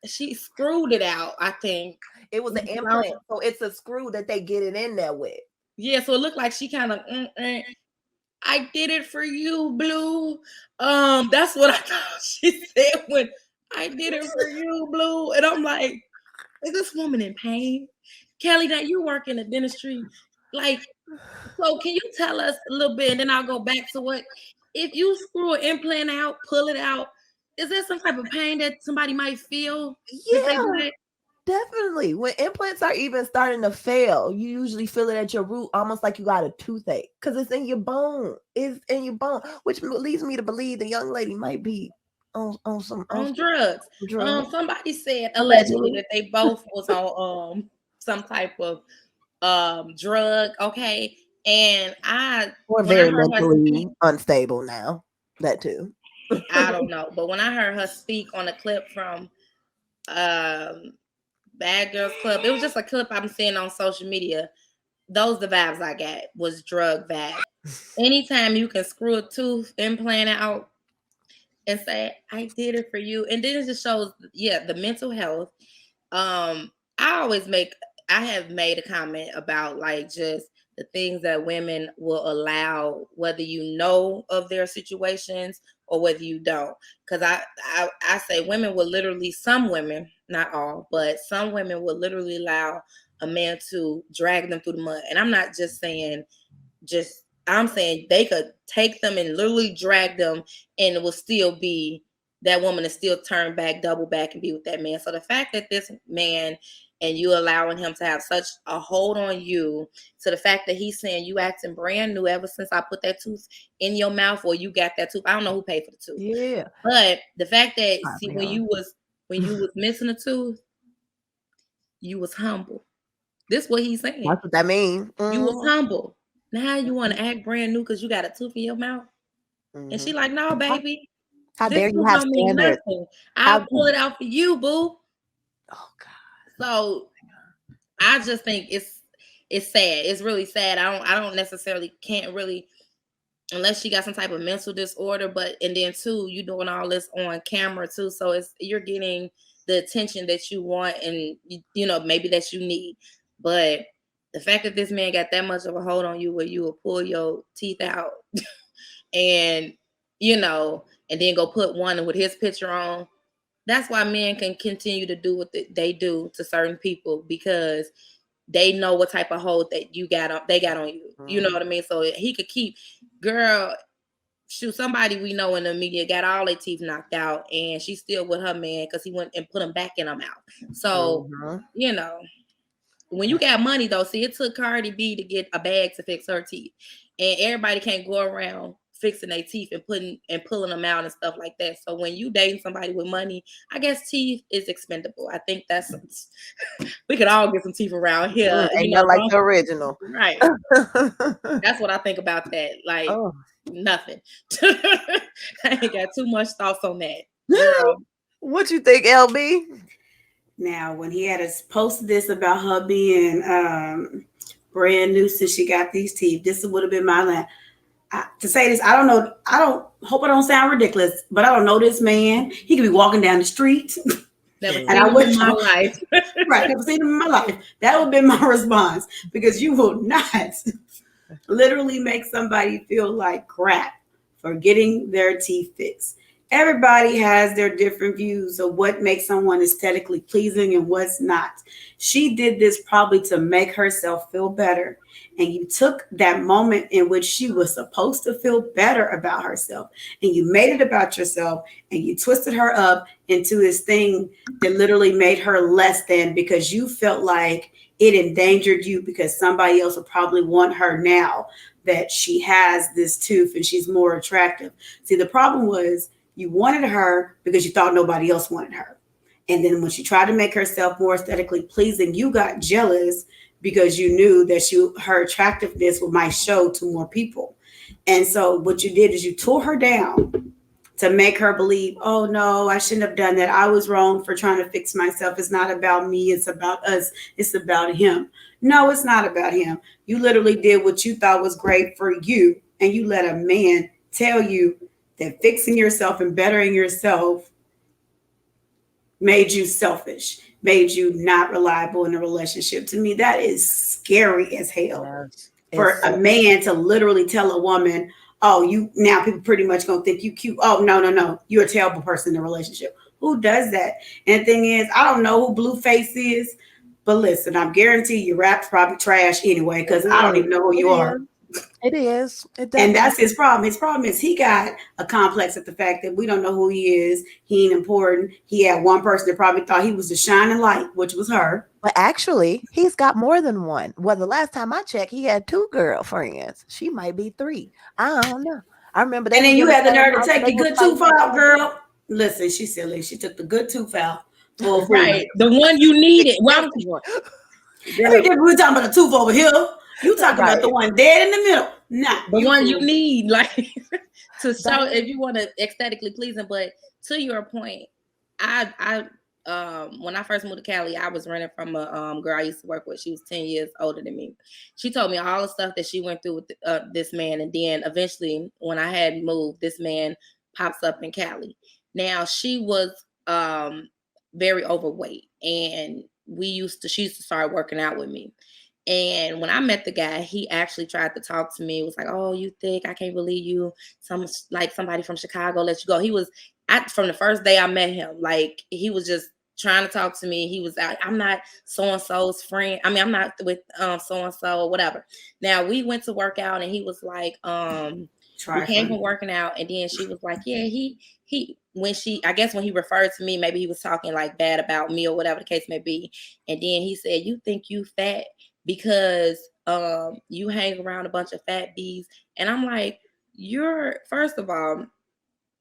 she screwed it out. I think it was an implant, so it's a screw that they get it in there with. Yeah, so it looked like she kind of. I did it for you, Blue. That's what I thought she said when I did it for you, Blue. And I'm like, is this woman in pain? Kelly, now you work in the dentistry. Like, so can you tell us a little bit, and then I'll go back to what, if you screw an implant out, pull it out, is there some type of pain that somebody might feel? Yeah, definitely. When implants are even starting to fail, you usually feel it at your root, almost like you got a toothache, because it's in your bone. It's in your bone, which leads me to believe the young lady might be on drugs. Somebody said allegedly that they both was on some type of drug. Okay, and or very mentally unstable now. That too. I don't know, but when I heard her speak on a clip from Bad Girls Club, it was just a clip I'm seeing on social media. Those the vibes I got was drug vibes. Anytime you can screw a tooth implant out and say, I did it for you. And then it just shows, the mental health. I have made a comment about like just the things that women will allow, whether you know of their situations or whether you don't. Because I say women will literally, some women, not all, but some women will literally allow a man to drag them through the mud. And I'm not just saying, I'm saying they could take them and literally drag them, and it will still be that woman is still turn back, double back, and be with that man. So the fact that this man and you allowing him to have such a hold on you, to the fact that he's saying you acting brand new ever since I put that tooth in your mouth, or you got that tooth. I don't know who paid for the tooth. Yeah. But the fact that when you was missing a tooth, you was humble. This what he's saying. That's what that means. You was humble. Now you want to act brand new because you got a tooth in your mouth. And she like, no, baby. How dare you have standards? I'll pull it out for you, boo. Oh God. So I just think it's sad. It's really sad. I don't necessarily can't really, unless she got some type of mental disorder, but and then too, you doing all this on camera too. So you're getting the attention that you want and you know, maybe that you need. But the fact that this man got that much of a hold on you where you will pull your teeth out and you know, and then go put one with his picture on. That's why men can continue to do what they do to certain people, because they know what type of hold that they got on you. You know what I mean? So he could keep, girl, shoot, somebody we know in the media got all their teeth knocked out and she's still with her man because he went and put them back in her mouth. So, you know, when you got money though, see, it took Cardi B to get a bag to fix her teeth. And everybody can't go around fixing their teeth and pulling them out and stuff like that. So when you dating somebody with money, I guess teeth is expendable. I think that's we could all get some teeth around here. Ain't not like the original. Right. That's what I think about that. Like nothing. I ain't got too much thoughts on that. Girl. What you think, LB? Now, when he had us posted this about her being brand new since she got these teeth, this would have been my line. To say this, I don't know. I don't hope I don't sound ridiculous, but I don't know this man. He could be walking down the street. Never seen him in my life. Right, never seen him in my life. That would have been my response, because you will not literally make somebody feel like crap for getting their teeth fixed. Everybody has their different views of what makes someone aesthetically pleasing and what's not. She did this probably to make herself feel better. And you took that moment in which she was supposed to feel better about herself and you made it about yourself and you twisted her up into this thing that literally made her less than, because you felt like it endangered you because somebody else would probably want her now that she has this tooth and she's more attractive. See, the problem was, you wanted her because you thought nobody else wanted her. And then when she tried to make herself more aesthetically pleasing, you got jealous because you knew that her attractiveness might show to more people. And so what you did is you tore her down to make her believe, oh no, I shouldn't have done that. I was wrong for trying to fix myself. It's not about me. It's about us. It's about him. No, it's not about him. You literally did what you thought was great for you. And you let a man tell you that fixing yourself and bettering yourself made you selfish, made you not reliable in a relationship. To me, that is scary as hell. Yes, for a man to literally tell a woman, oh, you now people pretty much gonna think you cute. Oh, no. You're a terrible person in a relationship. Who does that? And the thing is, I don't know who Blueface is, but listen, I'm guaranteed your rap's probably trash anyway, because I don't even know who you are. It is. And that's his problem. His problem is he got a complex at the fact that we don't know who he is. He ain't important. He had one person that probably thought he was the shining light, which was her. But actually, he's got more than one. Well, the last time I checked, he had 2 girlfriends. She might be 3. I don't know. I remember that. And then you had the nerve to take the good tooth out, girl. Listen, she's silly. She took the good tooth out. Right. The one you needed. Well, we're talking about a tooth over here. You talking about the one dead in the middle. Nah. The one you need, like, to show if you want to aesthetically pleasing. But to your point, I when I first moved to Cali, I was renting from a girl I used to work with. She was 10 years older than me. She told me all the stuff that she went through with this man. And then eventually, when I had moved, this man pops up in Cali. Now, she was very overweight. And she used to start working out with me. And when I met the guy, he actually tried to talk to me. It was like, oh, you thick. I can't believe you. Somebody from Chicago let you go. He was, from the first day I met him, like, he was just trying to talk to me. He was out, I'm not so-and-so's friend. I mean, I'm not with so-and-so or whatever. Now, we went to work out and he was like, We came from working out, and then she was like, yeah, he when he referred to me, maybe he was talking like bad about me or whatever the case may be. And then he said, you think you fat because you hang around a bunch of fat bees. And I'm like, you're, first of all,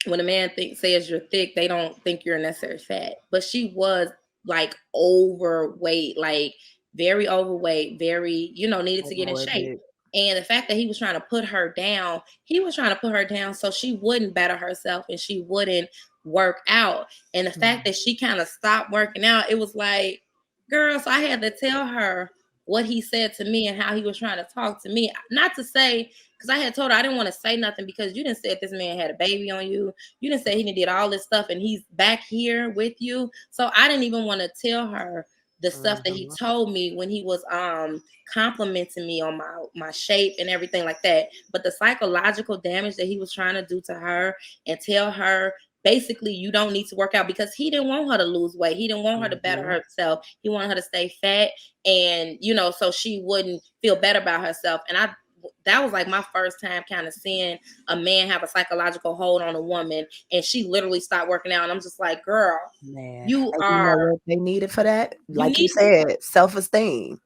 when a man says you're thick, they don't think you're necessarily fat. But she was like overweight, like very overweight, very, needed to get in shape. And the fact that he was trying to put her down, so she wouldn't better herself and she wouldn't work out. And the fact that she kind of stopped working out, it was like, girl, so I had to tell her what he said to me and how he was trying to talk to me. Not to say, because I had told her I didn't want to say nothing because you didn't say this man had a baby on you. You didn't say he did all this stuff and he's back here with you. So I didn't even want to tell her the stuff that he told me when he was complimenting me on my shape and everything like that. But the psychological damage that he was trying to do to her and tell her, basically, you don't need to work out, because he didn't want her to lose weight. He didn't want her to better herself. He wanted her to stay fat and, so she wouldn't feel better about herself. And that was like my first time kind of seeing a man have a psychological hold on a woman, and she literally stopped working out. And I'm just like, girl, man, you know are. what they needed for that? Like you said, self-esteem.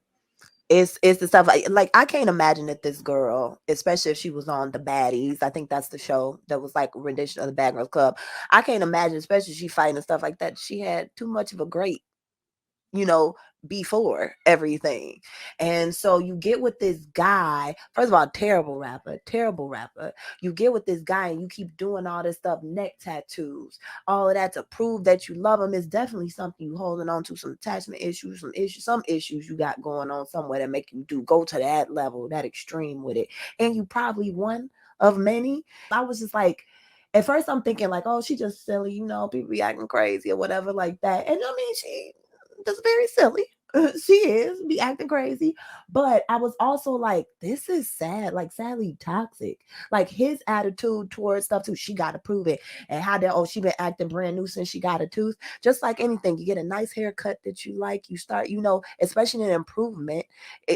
It's the stuff like I can't imagine that this girl, especially if she was on The Baddies, I think that's the show that was like a rendition of the Bad Girls Club. I can't imagine, especially she fighting and stuff like that. She had too much of a great, before everything. And so you get with this guy, first of all, terrible rapper. You get with this guy and you keep doing all this stuff, neck tattoos, all of that to prove that you love him. Is definitely something you holding on to, some attachment issues, some issues you got going on somewhere that make you go to that level, that extreme with it. And you probably one of many. I was just like, at first I'm thinking like, oh, she just silly, people be acting crazy or whatever like that. And I mean, she just very silly. She is be acting crazy. But I was also like, this is sad, like sadly toxic. Like his attitude towards stuff too. She got to prove it. And how that, she been acting brand new since she got a tooth. Just like anything, you get a nice haircut that you like, you start, especially an improvement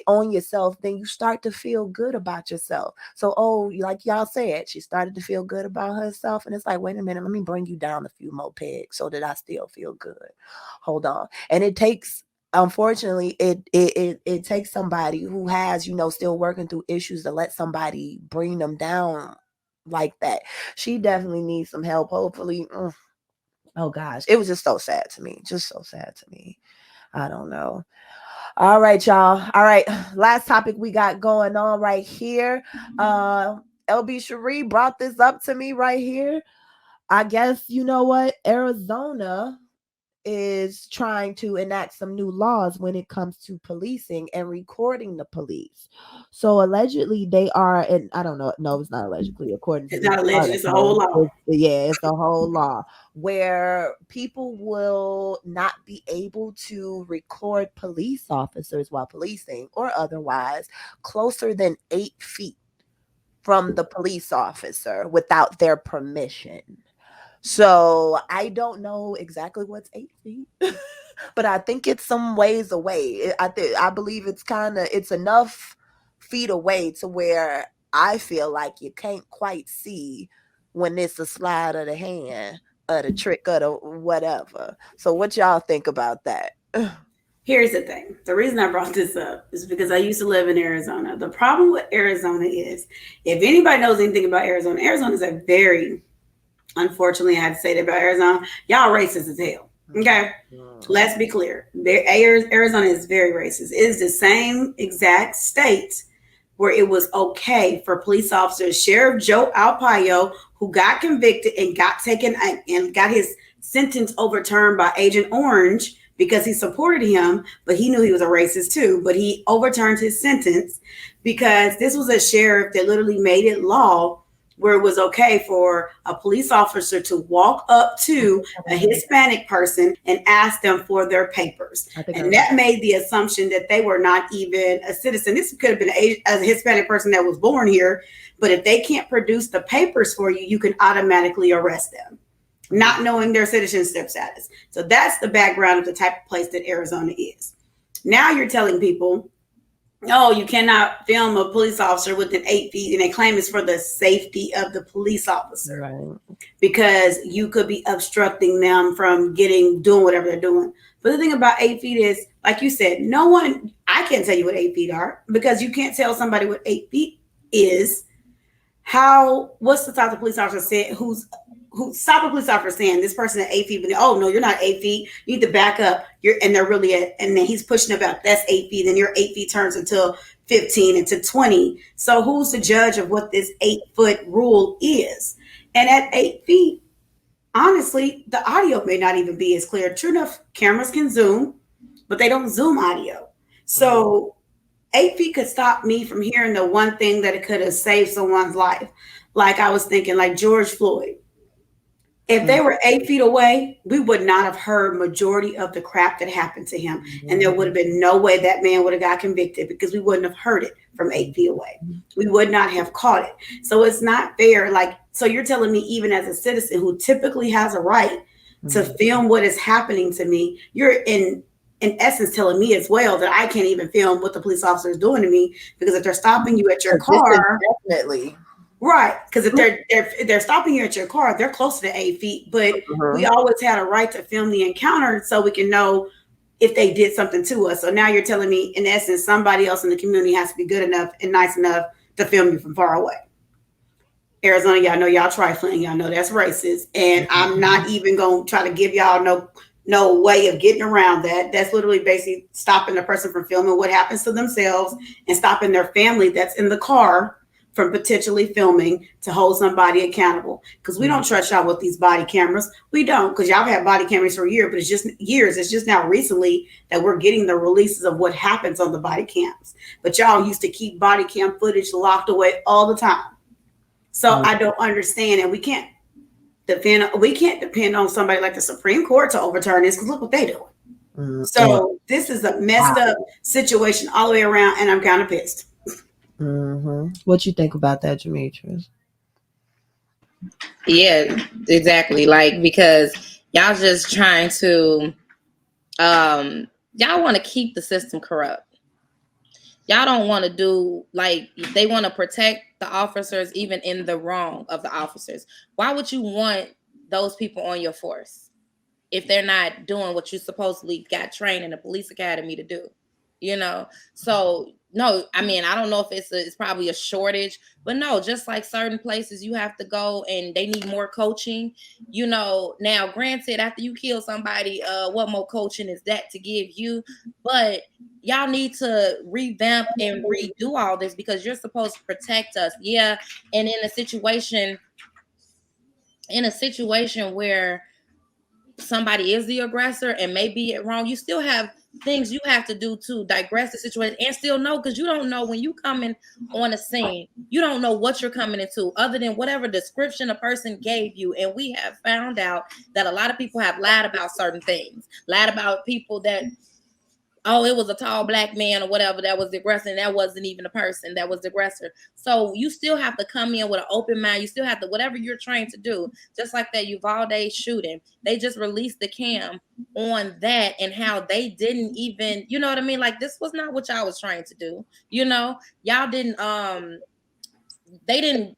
on yourself, then you start to feel good about yourself. So, like y'all said, she started to feel good about herself. And it's like, wait a minute, let me bring you down a few more pegs so that I still feel good. Hold on. And it takes, unfortunately, it takes somebody who has, still working through issues to let somebody bring them down like that. She definitely needs some help. Hopefully. Oh gosh, it was just so sad to me. I don't know. All right, y'all. All right, last topic we got going on right here. LB Cherie brought this up to me right here. I guess, you know what, Arizona is trying to enact some new laws when it comes to policing and recording the police. So allegedly they are, and I don't know, no, it's not allegedly, according to it's not alleged, it's a whole law. It's a whole law where people will not be able to record police officers while policing or otherwise closer than 8 feet from the police officer without their permission. So I don't know exactly what's 8 feet, but I think it's some ways away. I believe it's enough feet away to where I feel like you can't quite see when it's a slide of the hand or the trick or the whatever. So what y'all think about that? Here's the thing. The reason I brought this up is because I used to live in Arizona. The problem with Arizona is, if anybody knows anything about Arizona, Arizona is a very, unfortunately, I had to say that about Arizona. Y'all racist as hell. Okay? Let's be clear. Arizona is very racist. It is the same exact state where it was okay for police officers, Sheriff Joe Arpaio, who got convicted and got taken and got his sentence overturned by Agent Orange because he supported him, but he knew he was a racist too. But he overturned his sentence because this was a sheriff that literally made it law where it was okay for a police officer to walk up to a Hispanic person and ask them for their papers. And that made the assumption that they were not even a citizen. This could have been a Hispanic person that was born here, but if they can't produce the papers for you, you can automatically arrest them, not knowing their citizenship status. So that's the background of the type of place that Arizona is. Now you're telling people No, you cannot film a police officer within 8 feet, and they claim it's for the safety of the police officer. Right. Because you could be obstructing them from doing whatever they're doing. But the thing about 8 feet is, like you said, I can't tell you what 8 feet are, because you can't tell somebody what 8 feet is. What's the top of the police officer saying? Stop a police officer saying this person at 8 feet, but oh no, you're not 8 feet. You need to back up. They're really and then he's pushing about that's 8 feet, and your 8 feet turns into 15 into 20. So who's the judge of what this 8 foot rule is? And at 8 feet, honestly, the audio may not even be as clear. True enough, cameras can zoom, but they don't zoom audio. So 8 feet could stop me from hearing the one thing that it could have saved someone's life. Like I was thinking, like George Floyd. If they were 8 feet away, we would not have heard majority of the crap that happened to him. And there would have been no way that man would have got convicted, because we wouldn't have heard it from 8 feet away. We would not have caught it. So it's not fair. So you're telling me, even as a citizen who typically has a right to film what is happening to me, you're in essence telling me as well that I can't even film what the police officer is doing to me, because if they're stopping you at your car, definitely. Right, because if they're stopping you at your car, they're closer to 8 feet. But we always had a right to film the encounter so we can know if they did something to us. So now you're telling me, in essence, somebody else in the community has to be good enough and nice enough to film you from far away. Arizona, y'all know y'all trifling. Y'all know that's racist, and I'm not even gonna try to give y'all no way of getting around that. That's literally basically stopping the person from filming what happens to themselves and stopping their family that's in the car from potentially filming to hold somebody accountable. Because we don't trust y'all with these body cameras. We don't, because y'all have had body cameras for years, but it's just years. It's just now recently that we're getting the releases of what happens on the body cams. But y'all used to keep body cam footage locked away all the time. So I don't understand, and we can't depend on somebody like the Supreme Court to overturn this, because look what they're doing. So this is a messed up situation all the way around, and I'm kind of pissed. What you think about that, Demetrius? Yeah, exactly. Because y'all just trying to, y'all want to keep the system corrupt. Y'all don't want to do, they want to protect the officers even in the wrong of the officers. Why would you want those people on your force if they're not doing what you supposedly got trained in the police academy to do? So no, I mean, I don't know if it's probably a shortage, but no, just like certain places you have to go and they need more coaching. Now granted, after you kill somebody, what more coaching is that to give you? But y'all need to revamp and redo all this, because you're supposed to protect us. Yeah. And in a situation where somebody is the aggressor and maybe it wrong, you still have things you have to do to digress the situation and still know, because you don't know when you coming on a scene, you don't know what you're coming into other than whatever description a person gave you. And we have found out that a lot of people have lied about certain things, lied about people that, oh, it was a tall black man or whatever that was the aggressor, and that wasn't even a person that was the aggressor. So you still have to come in with an open mind. You still have to, whatever you're trained to do, just like that Uvalde shooting. They just released the cam on that and how they didn't even, you know what I mean? This was not what y'all was trying to do. Y'all didn't, they didn't,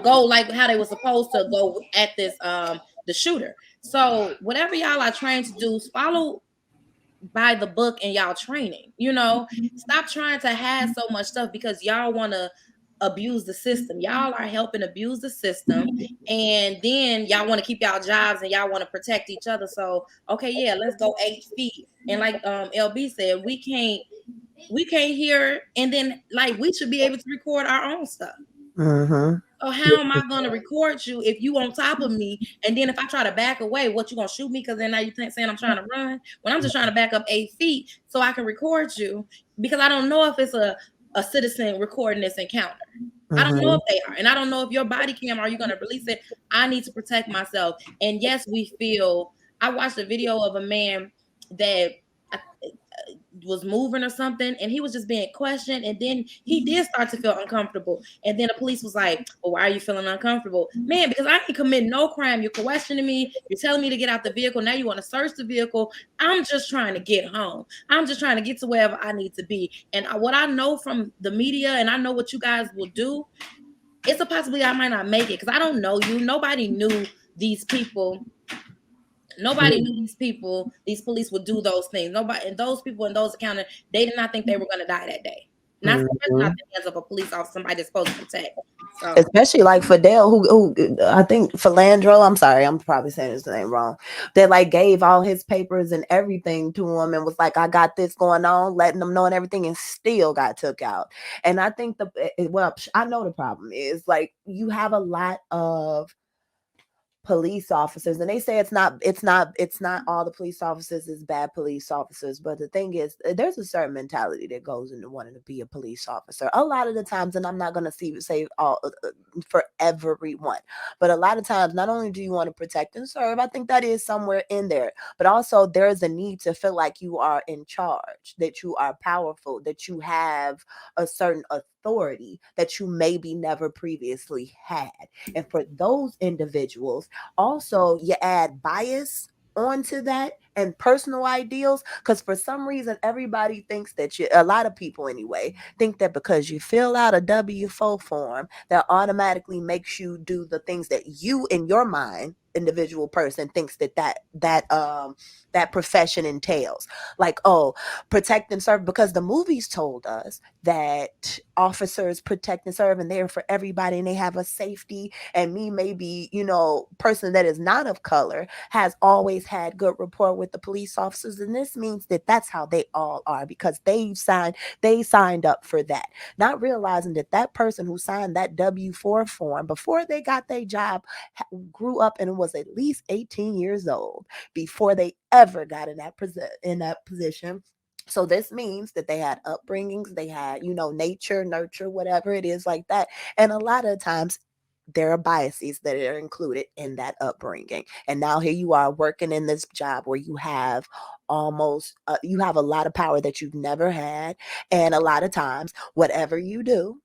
go like how they were supposed to go at this, the shooter. So whatever y'all are trained to do, follow by the book and y'all training. Stop trying to hide so much stuff because y'all want to abuse the system. Y'all are helping abuse the system, and then y'all want to keep y'all jobs and y'all want to protect each other. So okay, yeah, let's go 8 feet. And like LB said, we can't hear, and then we should be able to record our own stuff. So how am I going to record you if you on top of me? And then if I try to back away, what, you going to shoot me? Because then now you saying I'm trying to run when I'm just trying to back up 8 feet so I can record you, because I don't know if it's a citizen recording this encounter. I don't know if they are. And I don't know if your body camera, are you going to release it? I need to protect myself. And yes, I watched a video of a man that was moving or something, and he was just being questioned, and then he did start to feel uncomfortable, and then the police was like, well, why are you feeling uncomfortable? Man, because I didn't commit no crime. You're questioning me, you're telling me to get out the vehicle, now you want to search the vehicle. I'm just trying to get home. I'm just trying to get to wherever I need to be. And what I know from the media, and I know what you guys will do, it's a possibility I might not make it, because I don't know you. Nobody knew these people. Nobody knew these people, these police would do those things. Nobody, and those people in those encounters, they did not think they were going to die that day. Not especially not the hands of a police officer, somebody that's supposed to protect. So. Especially like Fidel, who I think Philandro, I'm sorry, I'm probably saying his name wrong, that like gave all his papers and everything to him and was like, I got this going on, letting them know and everything, and still got took out. And I think I know the problem is like you have a lot of police officers, and they say it's not all the police officers is bad police officers, but the thing is there's a certain mentality that goes into wanting to be a police officer a lot of the times, and I'm not going to say all for everyone, but a lot of times not only do you want to protect and serve, I think that is somewhere in there, but also there's a need to feel like you are in charge, that you are powerful, that you have a certain authority that you maybe never previously had. And for those individuals, also you add bias onto that and personal ideals, because for some reason everybody thinks that a lot of people anyway think that because you fill out a W4 form that automatically makes you do the things that you in your mind individual person thinks that profession entails, like, oh, protect and serve, because the movies told us that officers protect and serve and they're for everybody and they have a safety, and me, maybe, person that is not of color has always had good rapport with the police officers, and this means that that's how they all are because they signed up for that, not realizing that that person who signed that W4 form before they got their job grew up and was at least 18 years old before they ever got in that position. So this means that they had upbringings, they had, nature, nurture, whatever it is like that. And a lot of times there are biases that are included in that upbringing. And now here you are working in this job where you have you have a lot of power that you've never had. And a lot of times, whatever you do,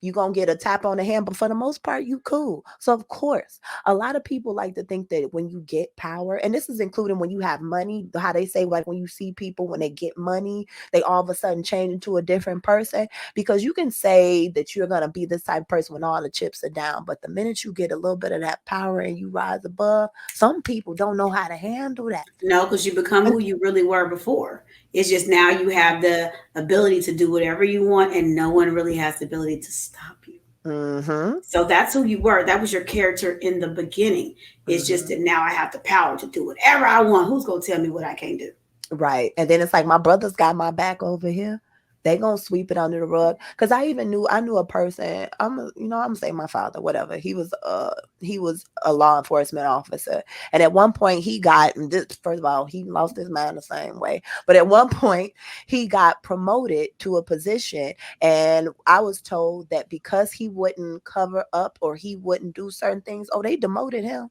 you're going to get a tap on the hand, but for the most part, you cool. So, of course, a lot of people like to think that when you get power, and this is including when you have money, how they say, like, when you see people, when they get money, they all of a sudden change into a different person, because you can say that you're going to be this type of person when all the chips are down. But the minute you get a little bit of that power and you rise above, some people don't know how to handle that. No, because you become who you really were before. It's just now you have the ability to do whatever you want, and no one really has the ability to stop you. Mm-hmm. So that's who you were. That was your character in the beginning. It's just that now I have the power to do whatever I want. Who's going to tell me what I can't do? Right. And then it's like, my brother's got my back over here. They gonna sweep it under the rug. Because I knew a person. I'm gonna say my father, whatever. He was a law enforcement officer, and at one point he got, and this, first of all, he lost his mind the same way. But at one point he got promoted to a position, and I was told that because he wouldn't cover up or he wouldn't do certain things, they demoted him.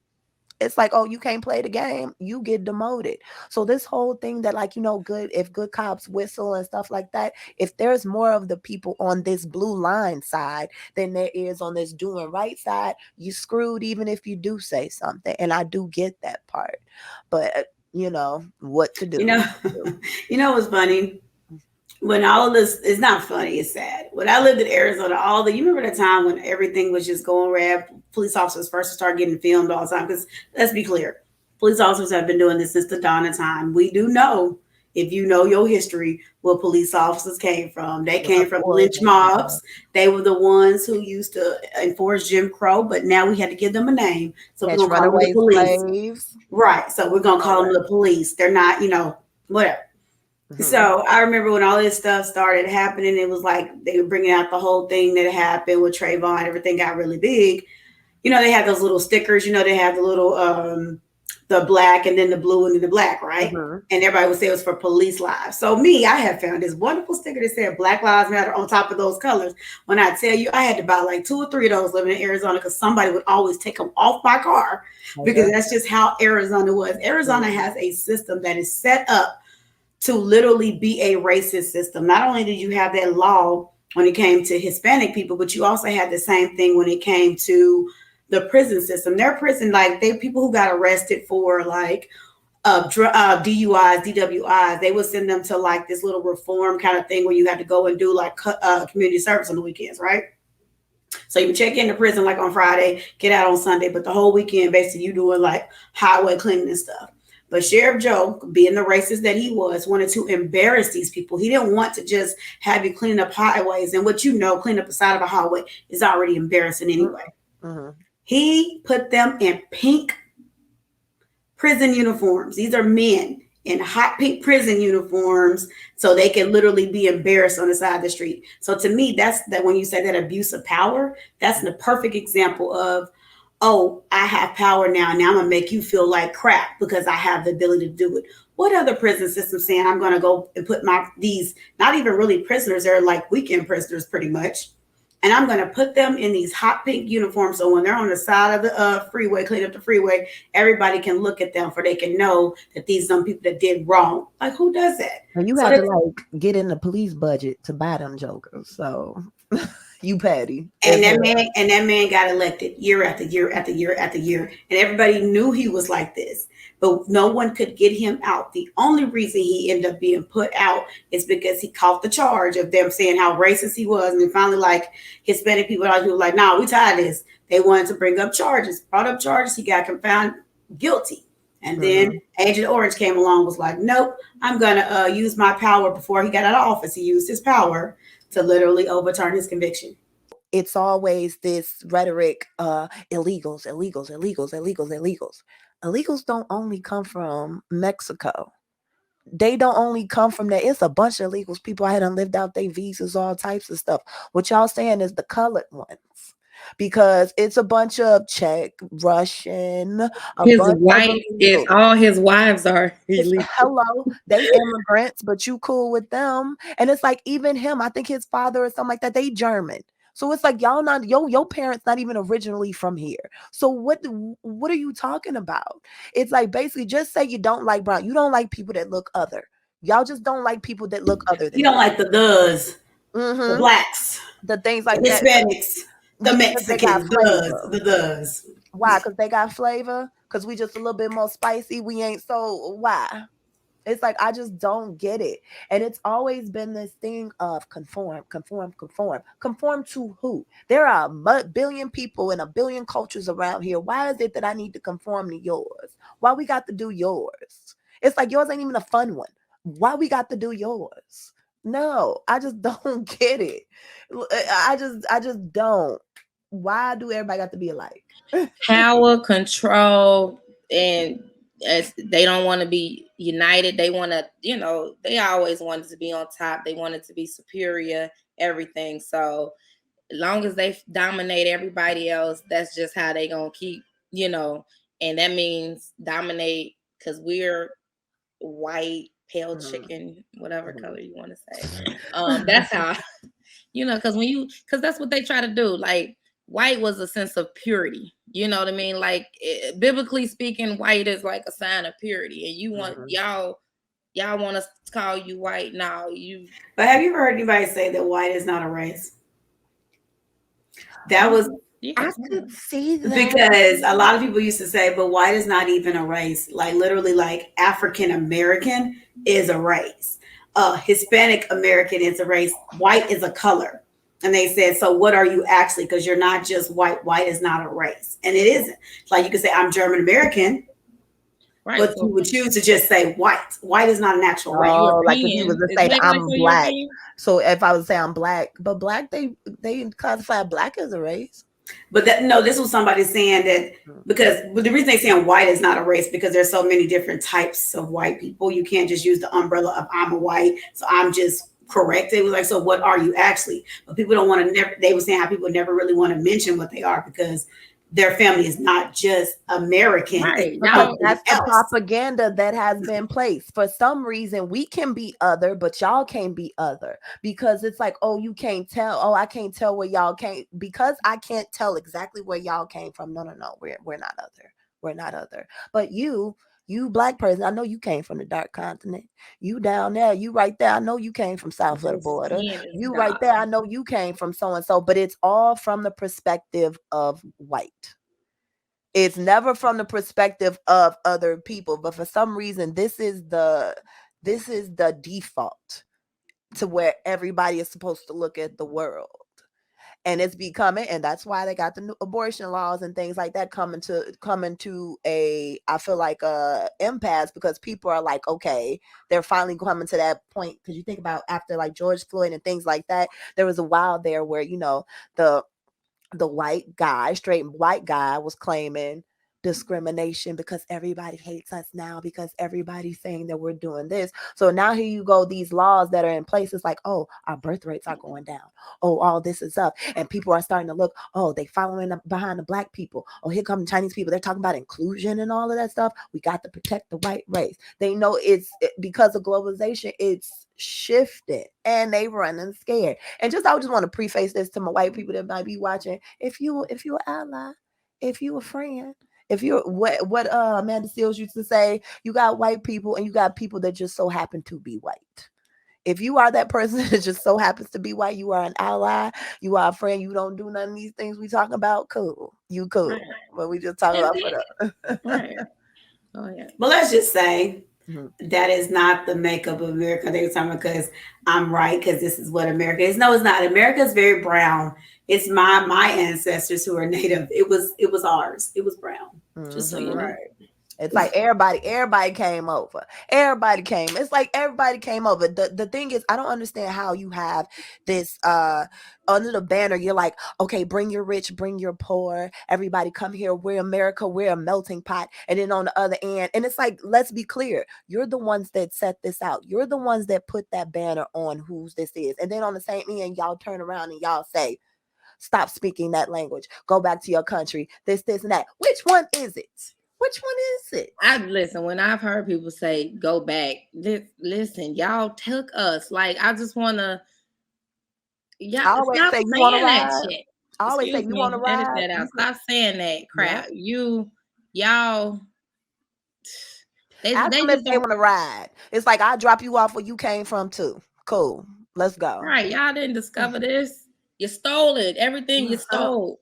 It's like, oh, you can't play the game, you get demoted. So this whole thing that, like, if good cops whistle and stuff like that, if there's more of the people on this blue line side than there is on this doing right side, you screwed even if you do say something. And I do get that part, but what to do. What's funny? When all of this, it's not funny, it's sad. When I lived in Arizona, you remember the time when everything was just going rad, police officers first started getting filmed all the time, because let's be clear, police officers have been doing this since the dawn of time. We do know, if you know your history, where police officers came from. They came from lynch mobs. They were the ones who used to enforce Jim Crow, but now we had to give them a name. So we're going to call them the police. Slaves. Right. So we're going to call them the police. They're not, whatever. Mm-hmm. So I remember when all this stuff started happening, it was like they were bringing out the whole thing that happened with Trayvon. Everything got really big. They had those little stickers. They had the little the black and then the blue and then the black, right? Mm-hmm. And everybody would say it was for police lives. So I have found this wonderful sticker that said Black Lives Matter on top of those colors. When I tell you, I had to buy like 2 or 3 of those living in Arizona, because somebody would always take them off my car, because that's just how Arizona was. Arizona has a system that is set up to literally be a racist system. Not only did you have that law when it came to Hispanic people, but you also had the same thing when it came to the prison system. Their prison, like they people who got arrested for like DUIs, DWIs, they would send them to like this little reform kind of thing where you had to go and do like community service on the weekends, right? So you would check into prison like on Friday, get out on Sunday, but the whole weekend, basically, you doing like highway cleaning and stuff. But Sheriff Joe, being the racist that he was, wanted to embarrass these people. He didn't want to just have you clean up highways. And what you know, clean up the side of a highway is already embarrassing anyway. Mm-hmm. He put them in pink prison uniforms. These are men in hot pink prison uniforms so they can literally be embarrassed on the side of the street. So to me, that's that when you say that abuse of power, that's the perfect example of, oh, I have power now. Now I'm going to make you feel like crap because I have the ability to do it. What other prison system saying I'm going to go and put these, not even really prisoners, they're like weekend prisoners pretty much. And I'm going to put them in these hot pink uniforms. So when they're on the side of the freeway, clean up the freeway, everybody can look at them for they can know that these some people that did wrong. Like, who does that? And you have to like get in the police budget to buy them jokers. So you petty. And that man got elected year after year after year after year. And everybody knew he was like this. But no one could get him out. The only reason he ended up being put out is because he caught the charge of them saying how racist he was. And then finally, like, Hispanic people, like, nah, we tired of this. They wanted to bring up charges, brought up charges. He got found guilty. And then Agent Orange came along, was like, nope, I'm going to use my power. Before he got out of office, he used his power to literally overturn his conviction. It's always this rhetoric, illegals, illegals, illegals, illegals, illegals. Illegals don't only come from Mexico. They don't only come from there. It's a bunch of illegals. People out here done lived out their visas, all types of stuff. What y'all saying is the colored ones. Because it's a bunch of Czech, Russian. His wife is all his wives are illegal. Hello, they immigrants, but you cool with them. And it's like even him, I think his father or something like that, they German. So it's like y'all not your parents not even originally from here. So what are you talking about? It's like basically just say you don't like brown. You don't like people that look other. Y'all just don't like people that look other than you. Don't like the does, the blacks, the things like the that. Hispanics, the Mexicans, the does. Why? Because they got flavor. Because we just a little bit more spicy. We ain't so why? It's like, I just don't get it. And it's always been this thing of conform. Conform to who? There are a billion people and a billion cultures around here. Why is it that I need to conform to yours? Why we got to do yours? It's like yours ain't even a fun one. Why we got to do yours? No, I just don't get it. I just don't. Why do everybody got to be alike? Power, control, and as they don't want to be united. They want to, they always wanted to be on top. They wanted to be superior, everything. So as long as they dominate everybody else, that's just how they going to keep, and that means dominate because we're white, pale chicken, whatever color you want to say. That's how, because that's what they try to do. Like, white was a sense of purity. You know what I mean? Like, biblically speaking, white is like a sign of purity. And you want y'all want us to call you white now. But have you heard anybody say that white is not a race? That was I could see that. Because a lot of people used to say, but white is not even a race. Like literally, like African American is a race. Hispanic American is a race. White is a color. And they said, so what are you actually? Because you're not just white. White is not a race. And it isn't. It's like you could say, I'm German American. Right. But you would choose to just say white. White is not an actual race. Oh, like if you was to say I'm black. So if I would say I'm black, but black, they classify black as a race. But this was somebody saying that but the reason they saying white is not a race because there's so many different types of white people. You can't just use the umbrella of I'm a white. So I'm just correct. It was like, so what are you actually? But people don't want to they were saying how people never really want to mention what they are because their family is not just American. Right. Now, that's the propaganda that has been placed. For some reason, we can be other, but y'all can't be other because it's like, oh, you can't tell. Oh, I can't tell where y'all came because I can't tell exactly where y'all came from. No, we're not other. We're not other. But you You black person, I know you came from the dark continent. You down there, you right there. I know you came from south of Your the border. skin is You right dark. there. I know you came from so and so. But it's all from the perspective of white. It's never from the perspective of other people. But for some reason, this is the default to where everybody is supposed to look at the world. And it's becoming, and that's why they got the new abortion laws and things like that coming to a, I feel like, a impasse, because people are like, okay, they're finally coming to that point. Because you think about after like George Floyd and things like that, there was a while there where the white guy, straight white guy, was claiming discrimination because everybody hates us now because everybody's saying that we're doing this. So now here you go, these laws that are in place, it's like, oh, our birth rates are going down. Oh, all this is up. And people are starting to look, oh, they following behind the black people. Oh, here come the Chinese people. They're talking about inclusion and all of that stuff. We got to protect the white race. They know because of globalization, it's shifted and they running scared. And I just want to preface this to my white people that might be watching. If you an ally, if you a friend, if you're what Amanda Seals used to say, you got white people and you got people that just so happen to be white. If you are that person that just so happens to be white, you are an ally, you are a friend, you don't do none of these things we talking about, cool. You cool. Right. But we just talking about for the Right. Oh yeah. But let's just say Mhm. that is not the makeup of America. They were talking about, because I'm right, because this is what America is. No, it's not. America is very brown. It's my ancestors who are native. It was ours. It was brown. Just so you Mhm. know. Right. It's like everybody came over. Everybody came. It's like everybody came over. The thing is, I don't understand how you have this under the banner. You're like, okay, bring your rich, bring your poor. Everybody come here. We're America. We're a melting pot. And then on the other end, and it's like, let's be clear. You're the ones that set this out. You're the ones that put that banner on whose this is. And then on the same end, y'all turn around and y'all say, stop speaking that language. Go back to your country. This, and that. Which one is it? Which one is it? I listen when I've heard people say go back. Listen, y'all took us. Like I just wanna, I y'all always stop say you want to saying that ride. shit. I always say Excuse you want to me, edit ride. that out. Stop saying that Yeah. crap. Y'all, Ask they them if just they don't. want to ride. It's like I'll drop you off where you came from too. Cool. Let's go. Right, y'all didn't discover this. You stole it. Everything you stole.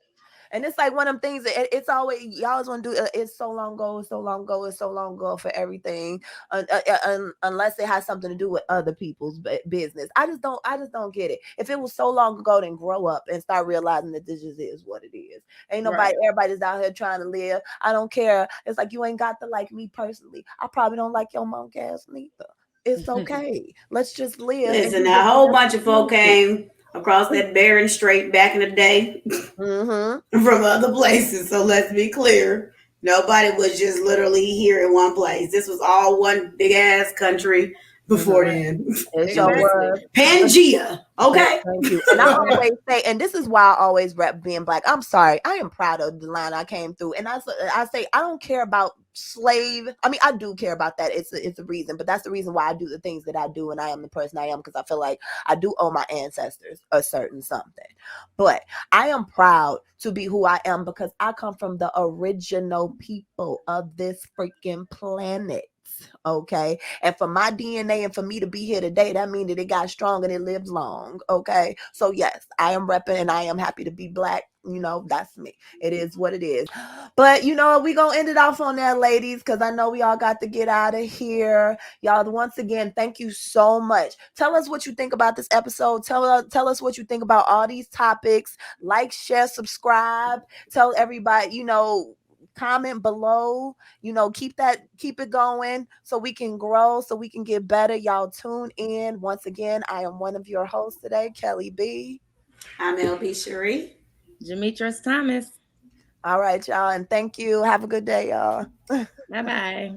And it's like one of them things that it's always, y'all always want to do. It's so long ago. It's so long ago. It's so long ago for everything, unless it has something to do with other people's business. I just don't get it. If it was so long ago, then grow up and start realizing that this just is what it is. Ain't nobody, Right. everybody's out here trying to live. I don't care. It's like you ain't got to like me personally. I probably don't like your monk ass neither. It's okay. Let's just live and Listen, do now, what a we whole got bunch of folk to came across that Bering Strait back in the day do. Mm-hmm. from other places. So let's be clear. Nobody was just literally here in one place. This was all one big ass country before Mm-hmm. then. It It sure was Exactly. was. Pangea. Okay. Thank you. And I Right. always say, and this is why I always rep being black. I'm sorry. I am proud of the line I came through. And I say, I don't care about slave. I mean, I do care about that. It's a reason, but that's the reason why I do the things that I do. And I am the person I am, because I feel like I do owe my ancestors a certain something. But I am proud to be who I am because I come from the original people of this freaking planet. Okay. And for my DNA and for me to be here today, that means that it got strong and it lives long. Okay. So yes, I am repping and I am happy to be black. That's me. It is what it is. But we gonna end it off on that, ladies, because I know we all got to get out of here. Y'all, once again, thank you so much. Tell us what you think about this episode. Tell us what you think about all these topics. Like, share, subscribe. Tell everybody, comment below. Keep it going so we can grow, so we can get better. Y'all tune in. Once again, I am one of your hosts today, Kelly B. I'm LB Cherie. Demetrius Thomas. All right, y'all, and thank you. Have a good day, y'all. Bye bye.